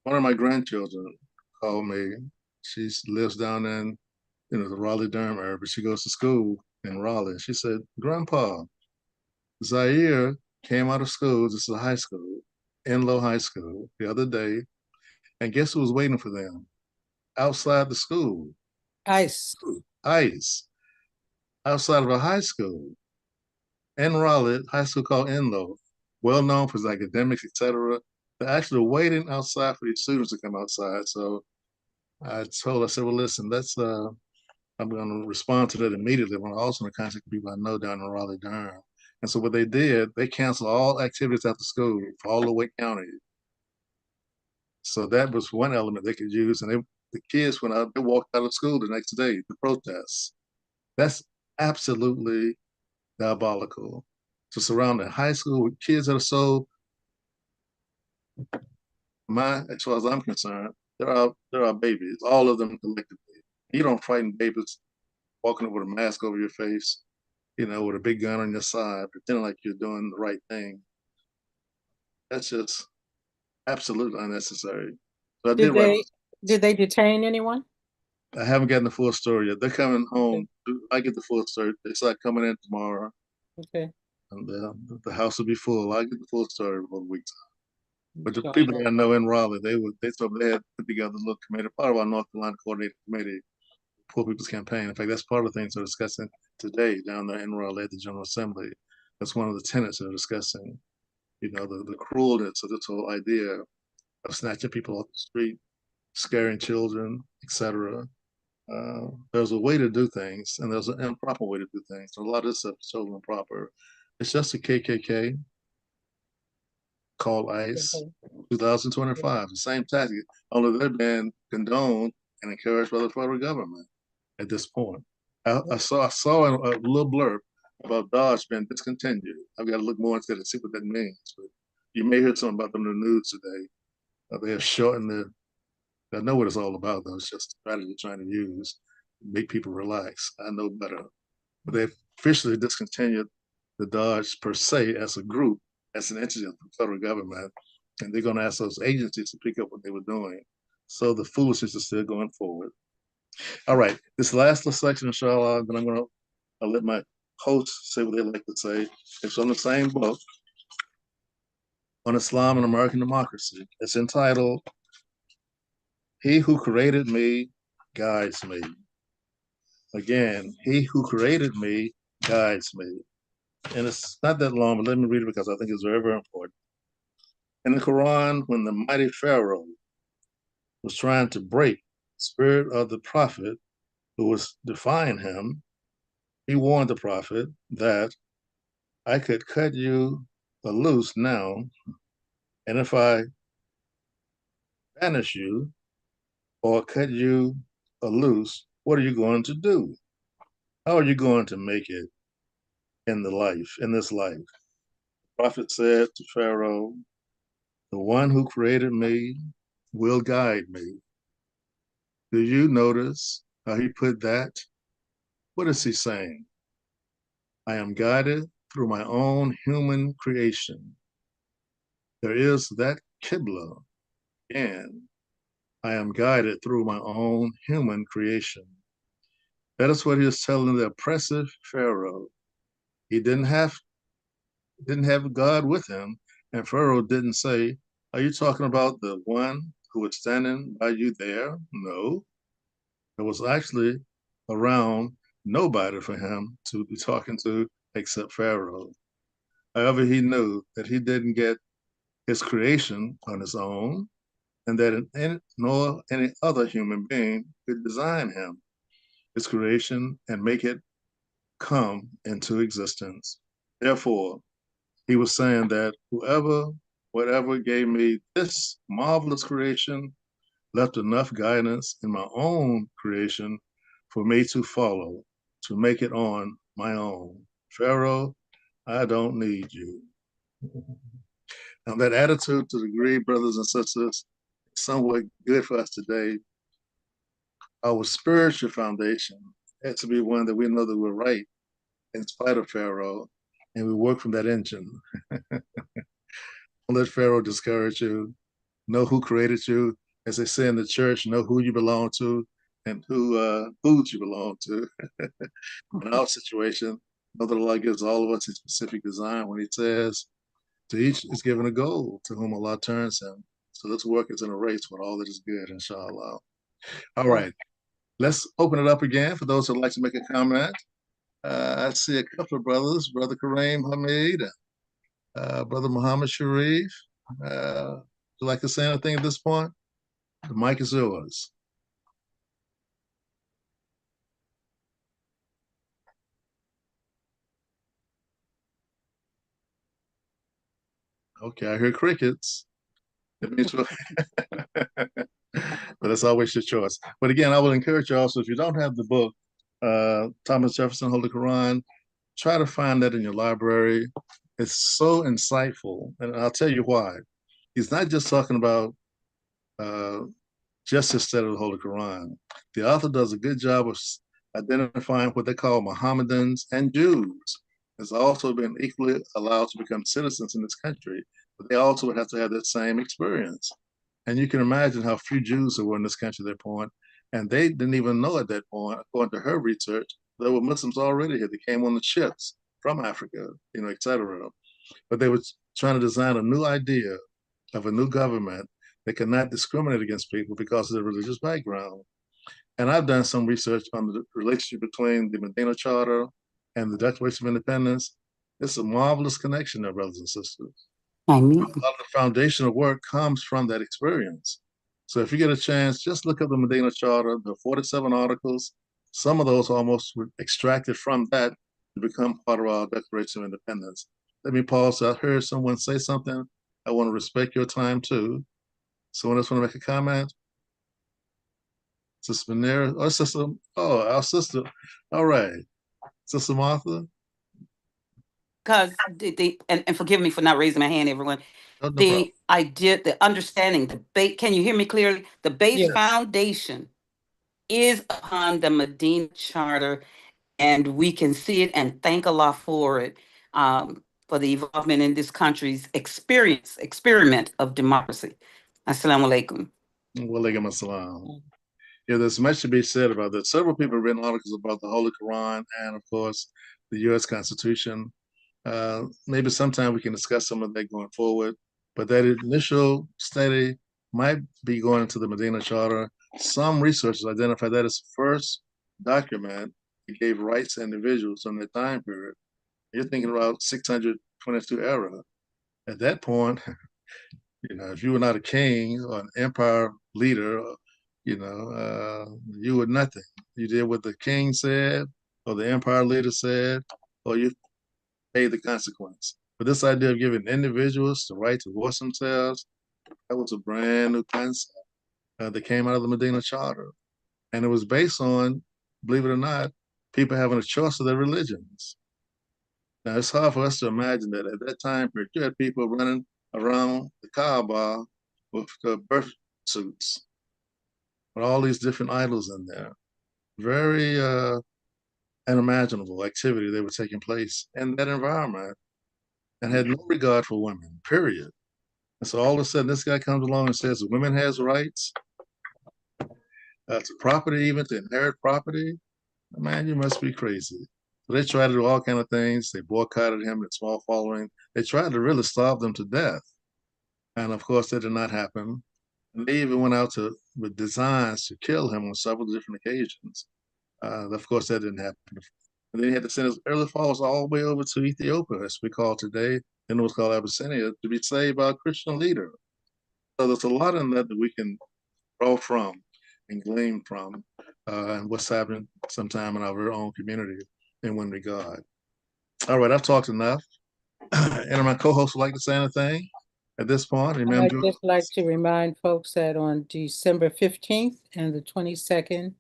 One of my grandchildren called me. She lives down in, you know, the Raleigh-Durham area, but she goes to school in Raleigh. She said, Grandpa, Zaire came out of school, this is a high school, Enloe High School, the other day, and guess who was waiting for them? Outside the school. ICE. ICE. Outside of a high school. In Raleigh, high school called Enloe, well known for its academics, etc. They're actually waiting outside for these students to come outside. So I said, well, listen, I'm going to respond to that immediately. I'm also going to contact people I know down in Raleigh, Durham. And so what they did, they canceled all activities after school for all the Wake County. So that was one element they could use. And the kids went out, they walked out of school the next day to protest. That's absolutely diabolical. To surround a high school with kids that are so, as far as I'm concerned, there are babies, all of them collectively. You don't frighten babies walking with a mask over your face, you know, with a big gun on your side, pretending like you're doing the right thing. That's just absolutely unnecessary. So did they detain anyone? I haven't gotten the full story yet. They're coming home. Okay. I get the full story. They start coming in tomorrow. Okay. And the house will be full. I get the full story for a week. But the people that I know in Raleigh, they had put together a little committee, part of our North Carolina Coordinated Committee, Poor People's Campaign. In fact, that's part of the things they're discussing today down there in Raleigh at the General Assembly. That's one of the tenets they're discussing. You know, the cruelness of this whole idea of snatching people off the street, scaring children, etc. There's a way to do things, and there's an improper way to do things. So a lot of this stuff is totally improper. It's just a KKK called ICE 2025, the same tactic, only they're being condoned and encouraged by the federal government at this point. I saw a little blurb about Dodge being discontinued. I've got to look more into it and see what that means. But you may hear something about them in the news today. They have shortened I know what it's all about, though. It's just a strategy trying to use to make people relax. I know better. But they've officially discontinued the Dodge per se as a group, as an entity of the federal government, and they're going to ask those agencies to pick up what they were doing. So the foolishness is still going forward. All right, this last section, inshallah, then I'll let my hosts say what they like to say. It's on the same book on Islam and American Democracy. It's entitled, He Who Created Me Guides Me. Again, He Who Created Me Guides Me. And it's not that long, but let me read it because I think it's very, very important. In the Quran, when the mighty Pharaoh was trying to break the spirit of the prophet who was defying him, he warned the prophet that I could cut you loose now, and if I banish you or cut you loose, what are you going to do? How are you going to make it in this life? The prophet said to Pharaoh, the one who created me will guide me. Do you notice how he put that? What is he saying? I am guided through my own human creation. There is that Qibla, and I am guided through my own human creation. That is what he is telling the oppressive Pharaoh. He didn't have didn't have God with him. And Pharaoh didn't say, are you talking about the one who was standing by you there? No, there was actually around nobody for him to be talking to except Pharaoh. However, he knew that he didn't get his creation on his own, and that nor any other human being could design him, his creation, and make it come into existence. Therefore, he was saying that whatever gave me this marvelous creation left enough guidance in my own creation for me to follow, to make it on my own. Pharaoh, I don't need you. Now, that attitude to the degree, brothers and sisters, is somewhat good for us today. Our spiritual foundation has to be one that we know that we're right in spite of Pharaoh, and we work from that engine. Don't let Pharaoh discourage you. Know who created you. As they say in the church, know who you belong to and whose you belong to. In our situation, know that Allah gives all of us a specific design when he says, to each is given a goal to whom Allah turns him. So let's work as in a race with all that is good, inshallah. All right, let's open it up again for those who would like to make a comment. I see a couple of brothers, Brother Kareem Hamid, Brother Muhammad Sharif. Would you like to say anything at this point? The mic is yours. Okay, I hear crickets. It means but it's always your choice. But again, I will encourage you also, if you don't have the book, Thomas Jefferson, Holy Quran, try to find that in your library. It's so insightful, and I'll tell you why. He's not just talking about just his study of the Holy Quran. The author does a good job of identifying what they call Mohammedans and Jews. Has also been equally allowed to become citizens in this country, but they also would have to have that same experience. And you can imagine how few Jews there were in this country at that point, and they didn't even know at that point, according to her research, there were Muslims already here that came on the ships from Africa, et cetera. But they were trying to design a new idea of a new government that could not discriminate against people because of their religious background. And I've done some research on the relationship between the Medina Charter and the Declaration of Independence. It's a marvelous connection there, brothers and sisters. I mean, a lot of the foundational work comes from that experience. So if you get a chance, just look up the Medina Charter, the 47 articles. Some of those almost were extracted from that to become part of our Declaration of Independence. Let me pause. I heard someone say something. I want to respect your time too. Someone else want to make a comment? Sister Manera, or Sister, our sister. All right. Sister Martha? because and forgive me for not raising my hand, everyone. No problem. The understanding, can you hear me clearly? The base Yes. foundation is upon the Medina Charter, and we can see it and thank Allah for it, for the involvement in this country's experiment of democracy. Assalamu alaikum. Walaikum assalam. Yeah, there's much to be said about that. Several people have written articles about the Holy Quran and, of course, the U.S. Constitution. Maybe sometime we can discuss some of that going forward. But that initial study might be going into the Medina Charter. Some researchers identify that as the first document that gave rights to individuals in that time period. You're thinking about 622 era. At that point, if you were not a king or an empire leader, you were nothing. You did what the king said, or the empire leader said, or you paid the consequence. But this idea of giving individuals the right to voice themselves, that was a brand new concept that came out of the Medina Charter. And it was based on, believe it or not, people having a choice of their religions. Now, it's hard for us to imagine that at that time period, you had people running around the Kaaba with birth suits, with all these different idols in there. Very unimaginable activity that was taking place in that environment and had no regard for women, period. And so all of a sudden, this guy comes along and says that women has rights to property, even to inherit property. Man, you must be crazy. So they tried to do all kind of things. They boycotted him, a small following. They tried to really starve them to death. And of course, that did not happen. And they even went out with designs to kill him on several different occasions. Of course, that didn't happen. And then he had to send his early followers all the way over to Ethiopia, as we call today, and it was called Abyssinia, to be saved by a Christian leader. So there's a lot in that we can draw from and glean from, and what's happening sometime in our very own community in one regard. All right, I've talked enough. And my co-host would like to say anything at this point? I'd just like to remind folks that on December 15th and the 22nd,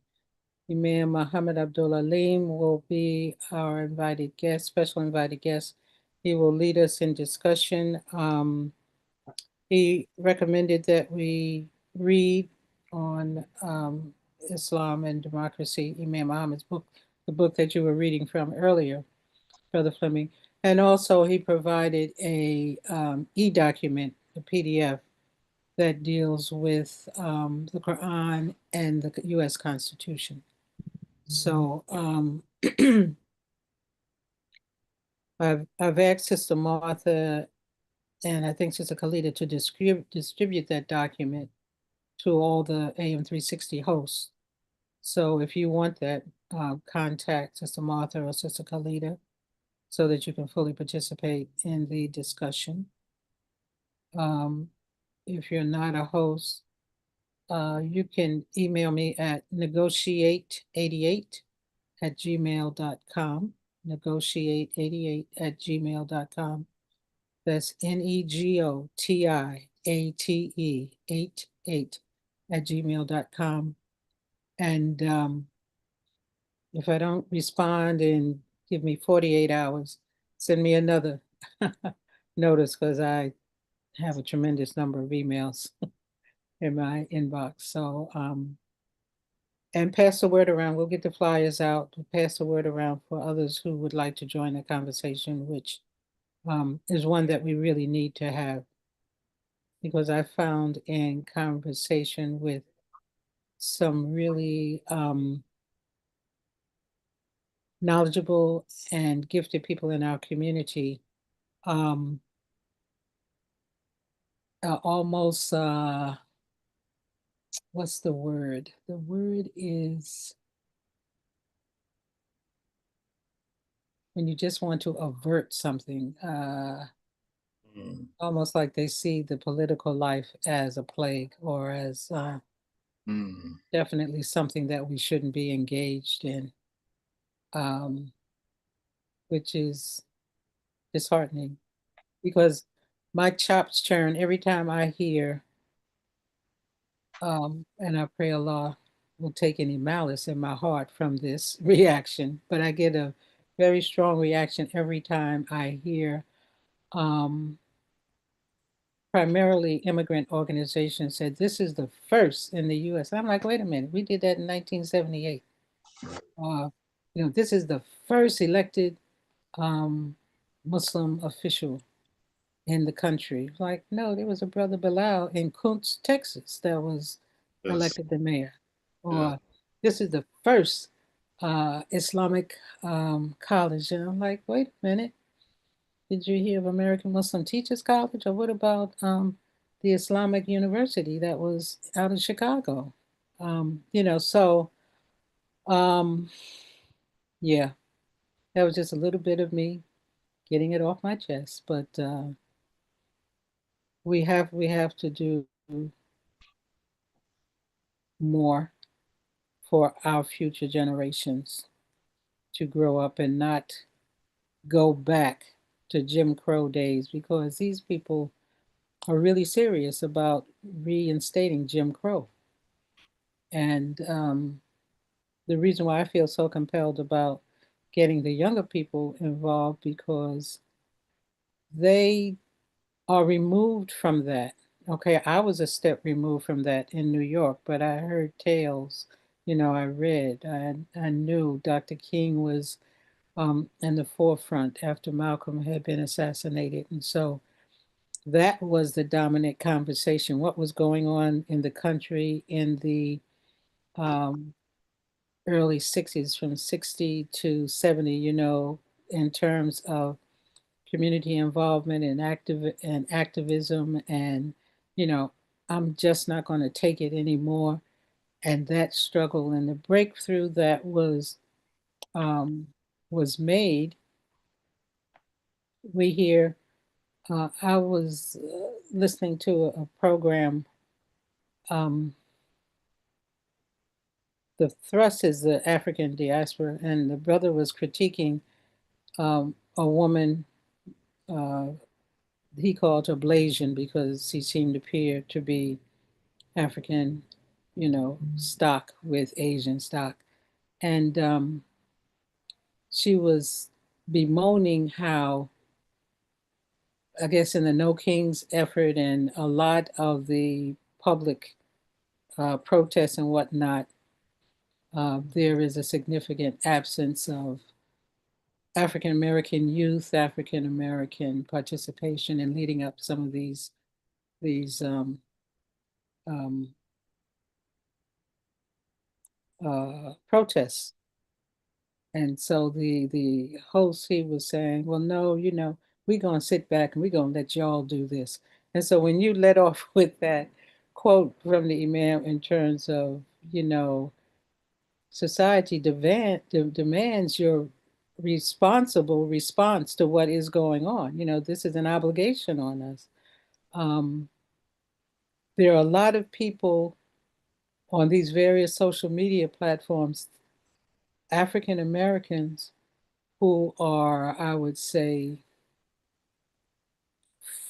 Imam Muhammad Abdullah Aleem will be our invited guest, special invited guest. He will lead us in discussion. He recommended that we read on Islam and democracy, Imam Muhammad's book, the book that you were reading from earlier, Brother Fleming. And also he provided a e-document, a PDF, that deals with the Quran and the U.S. Constitution. So I've asked Sister Martha and I think Sister Khalida to distribute that document to all the AM360 hosts. So if you want that, contact Sister Martha or Sister Khalida so that you can fully participate in the discussion. If you're not a host, you can email me at negotiate88@gmail.com, negotiate88@gmail.com. That's negotiate88@gmail.com. And if I don't respond and give me 48 hours, send me another notice because I have a tremendous number of emails in my inbox. So, and pass the word around. We'll get the flyers out, pass the word around for others who would like to join the conversation, which is one that we really need to have. Because I found in conversation with some really knowledgeable and gifted people in our community, almost, what's the word? The word is when you just want to avert something, almost like they see the political life as a plague or as definitely something that we shouldn't be engaged in, which is disheartening because my chops churn every time I hear, and I pray Allah will take any malice in my heart from this reaction, but I get a very strong reaction every time I hear primarily immigrant organizations said this is the first in the US. I'm like, wait a minute, we did that in 1978. This is the first elected Muslim official in the country. Like, no, there was a brother Bilal in Kuntz, Texas, that was elected the mayor. Or this is the first Islamic college. And I'm like, wait a minute. Did you hear of American Muslim Teachers College? Or what about the Islamic University that was out of Chicago? So yeah, that was just a little bit of me getting it off my chest. But we have to do more for our future generations to grow up and not go back to Jim Crow days, because these people are really serious about reinstating Jim Crow. And the reason why I feel so compelled about getting the younger people involved, because they are removed from that. Okay, I was a step removed from that in New York, but I heard tales, I read, I knew Dr. King was in the forefront after Malcolm had been assassinated. And so that was the dominant conversation. What was going on in the country, in the early 60s, from 60 to 70, you know, in terms of community involvement and activism, and you know, I'm just not going to take it anymore. And that struggle and the breakthrough that um, was made, we hear. I was listening to a program. Um, the thrust is the African diaspora, and the brother was critiquing a woman. Uh, he called her Blasian because he seemed to appear to be African, you know, stock with Asian stock. And she was bemoaning how, I guess, in the No Kings effort and a lot of the public protests and whatnot, there is a significant absence of African American youth, African American participation in leading up some of these um, protests. And so the host, he was saying, well, no, you know, we're going to sit back and we're going to let y'all do this. And so when you let off with that quote from the Imam in terms of, you know, society demands your responsible response to what is going on. You know, this is an obligation on us. Um, there are a lot of people on these various social media platforms, African Americans, who are, I would say,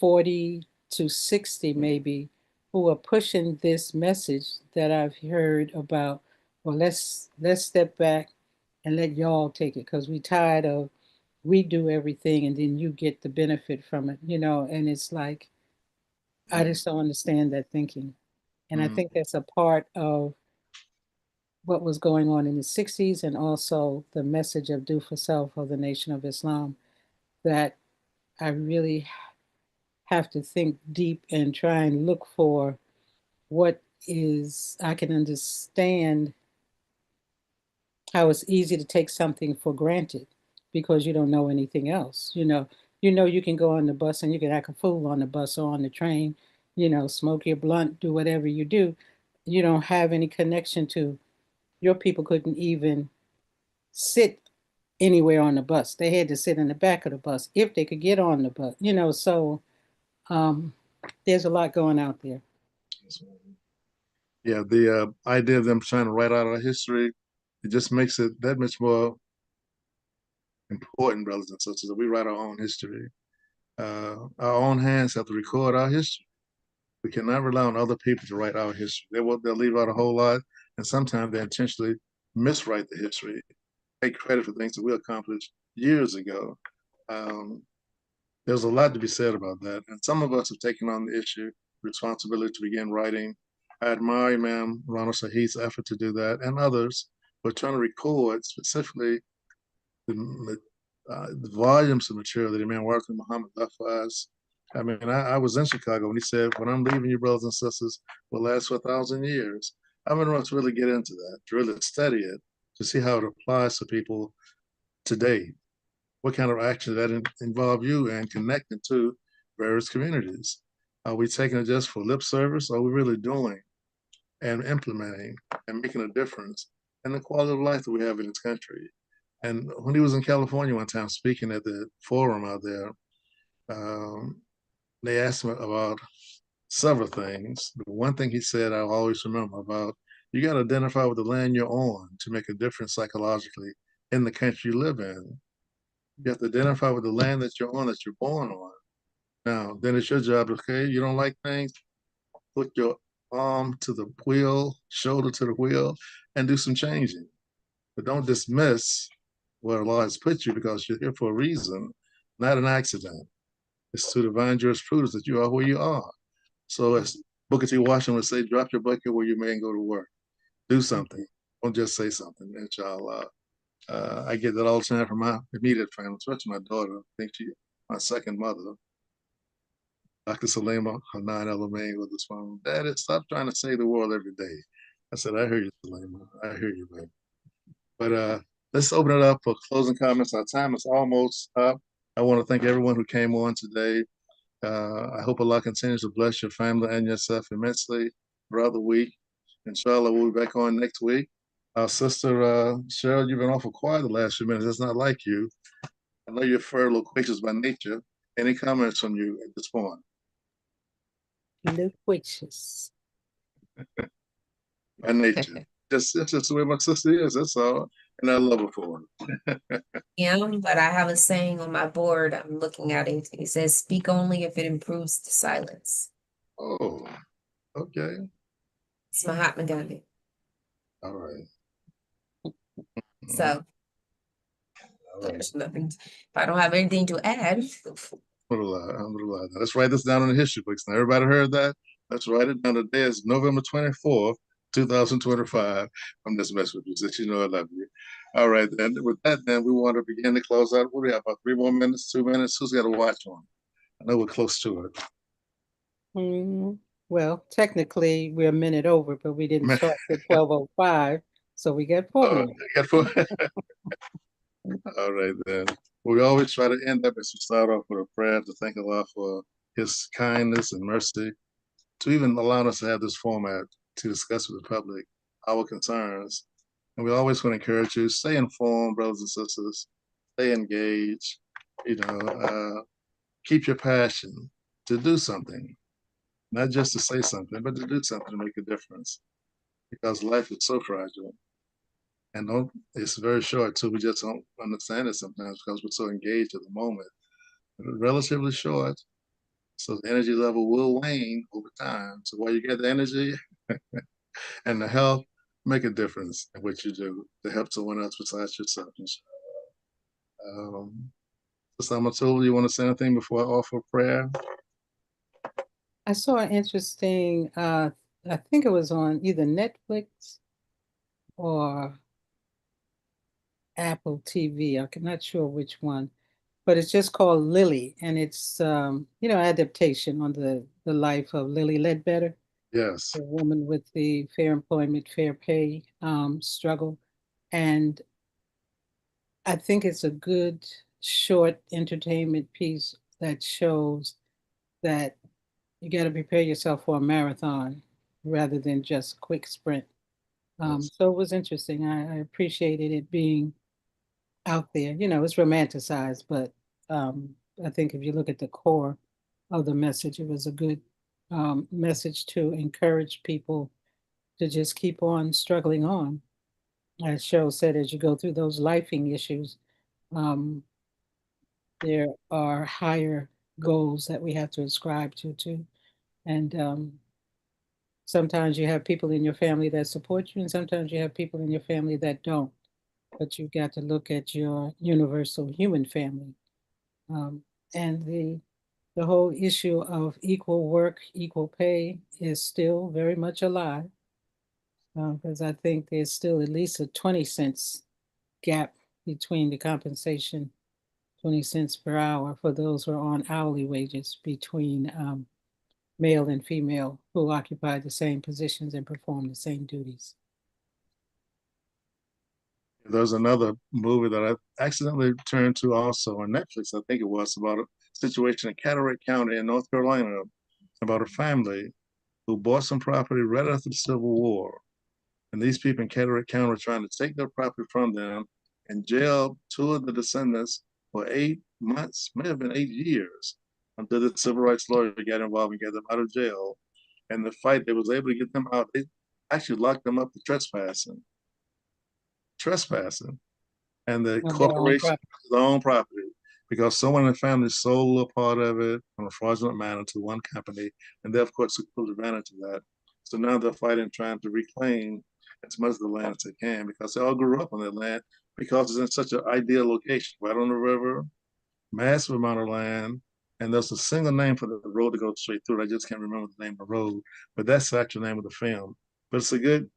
40 to 60 maybe, who are pushing this message that I've heard about, well, let's step back and let y'all take it, because we tired of, we do everything and then you get the benefit from it, you know. And it's like, I just don't understand that thinking. And I think that's a part of what was going on in the 60s, and also the message of do for self of the Nation of Islam, that I really have to think deep and try and look for what is, I can understand how it's easy to take something for granted because you don't know anything else. You know you can go on the bus and you can act a fool on the bus or on the train, you know, smoke your blunt, do whatever you do. You don't have any connection to, your people couldn't even sit anywhere on the bus. They had to sit in the back of the bus if they could get on the bus, you know. So um, there's a lot going out there. Yeah, the idea of them trying to write out our history, it just makes it that much more important, brothers and sisters, that we write our own history. Our own hands have to record our history. We cannot rely on other people to write our history. They'll leave out a whole lot, and sometimes they intentionally miswrite the history, take credit for things that we accomplished years ago. Um, there's a lot to be said about that, and some of us have taken on the issue, responsibility to begin writing. I admire Imam Ronald Shahid's effort to do that, and others, but trying to record specifically the volumes of material that Imam Warith Muhammad left for us. I mean, I was in Chicago when he said, when I'm leaving you, brothers and sisters, will last for 1,000 years. I've been wanting to really get into that, to really study it, to see how it applies to people today. What kind of action that involve you and connecting to various communities? Are we taking it just for lip service? Or are we really doing and implementing and making a difference in the quality of life that we have in this country? And when he was in California one time speaking at the forum out there, they asked him about several things. But one thing he said I'll always remember about, you got to identify with the land you're on to make a difference psychologically in the country you live in. You have to identify with the land that you're on, that you're born on. Now, then it's your job, okay, you don't like things, put your arm to the wheel, shoulder to the wheel, and do some changing. But don't dismiss where Allah has put you, because you're here for a reason, not an accident. It's to divine jurisprudence that you are where you are. So as Booker T. Washington would say, drop your bucket where you may and go to work. Do something. Don't just say something, inshallah. I get that all the time from my immediate family, especially my daughter. I think she, my second mother, Dr. Salema Hanan El-Amin, with this phone. Daddy, stop trying to save the world every day. I said, I hear you, Salema. I hear you, baby. But let's open it up for closing comments. Our time is almost up. I want to thank everyone who came on today. I hope Allah continues to bless your family and yourself immensely throughout the week. Inshallah, we'll be back on next week. Our sister Cheryl, you've been awful quiet the last few minutes. That's not like you. I know you're fair loquacious by nature. Any comments from you at this point? Loquacious. By nature. That's just the way my sister is, that's all. And I love her for it. Yeah, but I have a saying on my board. I'm looking at it. It says, "Speak only if it improves the silence." Oh, okay. It's Mahatma Gandhi. All right. So All right. there's nothing. If I don't have anything to add, Alhamdulillah. Let's write this down in the history books. Now, everybody heard that? Let's write it down. Today is November 24th, 2025. I'm just messing with you, since you know I love you. All right, then. With that, then, we want to begin to close out. What do we have, about 3 more minutes, 2 minutes? Who's got a watch on? I know we're close to it. Well, technically, we're a minute over, but we didn't start at 12:05, so we got 4 minutes. All right, then. We always try to end up as we start off with a prayer to thank Allah for His kindness and mercy, to even allow us to have this format to discuss with the public our concerns. And we always want to encourage you, stay informed, brothers and sisters, stay engaged, keep your passion to do something, not just to say something, but to do something to make a difference, because life is so fragile. And it's very short too. We just don't understand it sometimes because we're so engaged at the moment. Relatively short, so the energy level will wane over time. So while you get the energy and the health, make a difference in what you do to help someone else besides yourself. Sister Amatullah, you want to say anything before I offer prayer? I saw an interesting, I think it was on either Netflix or Apple TV. I'm not sure which one, but it's just called Lily, and it's adaptation on the life of Lily Ledbetter, Yes. a woman with the fair employment, fair pay struggle, and I think it's a good short entertainment piece that shows that you got to prepare yourself for a marathon rather than just a quick sprint. So it was interesting. I appreciated it being out there. It's romanticized, but I think if you look at the core of the message, it was a good message to encourage people to just keep on struggling on. As Cheryl said, as you go through those lifing issues, there are higher goals that we have to ascribe to. And sometimes you have people in your family that support you, and sometimes you have people in your family that don't. But you've got to look at your universal human family. And the whole issue of equal work, equal pay is still very much alive. Because I think there's still at least a 20 cents gap between the compensation, 20 cents per hour for those who are on hourly wages between male and female who occupy the same positions and perform the same duties. There's another movie that I accidentally turned to also on Netflix, I think it was, about a situation in Cataract County in North Carolina, about a family who bought some property right after the Civil War. And these people in Cataract County were trying to take their property from them and jail 2 of the descendants for 8 months, may have been 8 years, until the civil rights lawyer got involved and got them out of jail. And the fight, they was able to get them out. They actually locked them up for trespassing. And the corporation, their own property, because someone in the family sold a part of it on a fraudulent manner to one company, and they, of course, took full advantage of that. So now they're fighting, trying to reclaim as much of the land as they can, because they all grew up on that land, because it's in such an ideal location, right on the river, massive amount of land, and there's a single name for the road to go straight through. I just can't remember the name of the road, but that's the actual name of the film. But it's a good,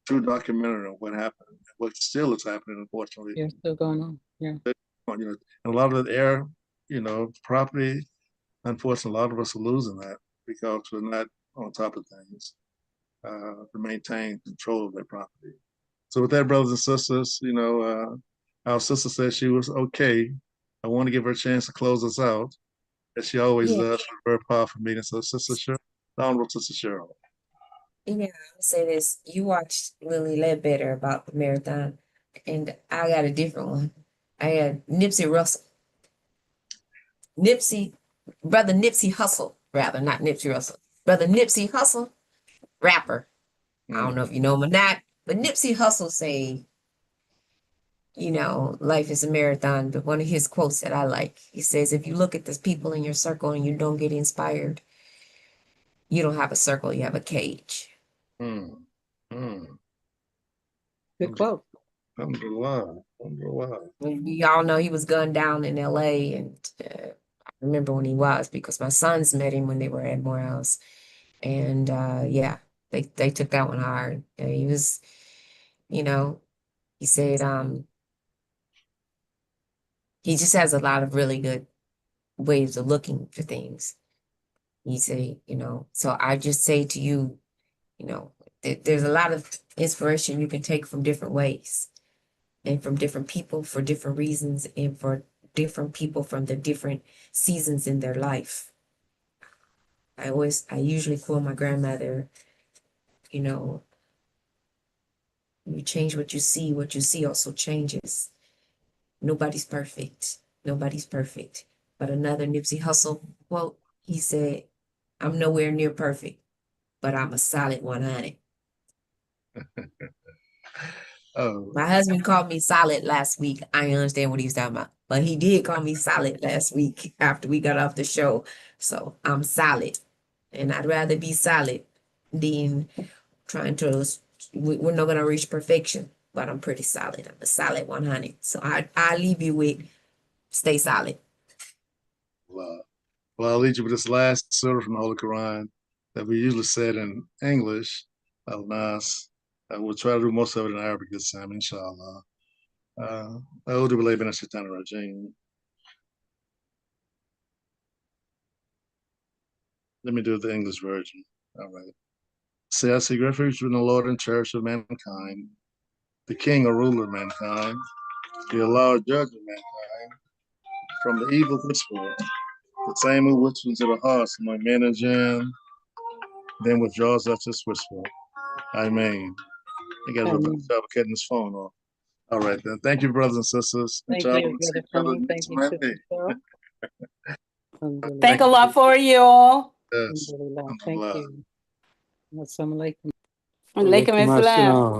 true documentary on what happened, what still is happening, unfortunately. Yeah, still going on. Yeah. And a lot of the air, property, unfortunately, a lot of us are losing that because we're not on top of things to maintain control of their property. So with that, brothers and sisters, our sister said she was okay. I want to give her a chance to close us out, as she always does. Very powerful meeting. So, Sister Cheryl, Honorable Sister Cheryl. Yeah, I'll say this. You watched Lily Ledbetter about the marathon, and I got a different one. I had Nipsey Russell. Brother Nipsey Hussle, rather, not Nipsey Russell. Brother Nipsey Hussle, rapper. I don't know if you know him or not, but Nipsey Hussle say, life is a marathon. But one of his quotes that I like, he says, if you look at the people in your circle and you don't get inspired, you don't have a circle, you have a cage. Good quote. Alhamdulillah. We all know he was gunned down in LA, and I remember when he was, because my sons met him when they were at Morehouse. And yeah, they took that one hard. He was, he said he just has a lot of really good ways of looking for things. He said, so I just say to you, there's a lot of inspiration you can take from different ways and from different people for different reasons and for different people from the different seasons in their life. I usually quote my grandmother, you change what you see also changes. Nobody's perfect. Nobody's perfect. But another Nipsey Hussle quote, he said, I'm nowhere near perfect, but I'm a solid 100. My husband called me solid last week. I didn't understand what he was talking about, but he did call me solid last week after we got off the show. So I'm solid, and I'd rather be solid than trying to. We're not gonna reach perfection, but I'm pretty solid. I'm a solid 100. So I leave you with stay solid. Well, I'll lead you with this last surah from the Holy Quran that we usually said in English, Al-Nas. We'll try to do most of it in Arabic this time, inshallah. أعوذ بالله من الشيطان الرجيم. Let me do the English version. All right. Say, I seek refuge in the Lord and cherish of mankind, the King or ruler of mankind, the Allah judge of mankind, from the evil whisperer, the same who whispers into the hearts among men and jinn, then withdraws us this whisper. Amen. I got to go back getting this phone off. All right, then. Thank you, brothers and sisters. Thank you, Brother Fleming. Thank you, Sister Cheryl. Thank Allah for you all. Yes. Thank you. Assalamu alaikum. Alaikum assalam.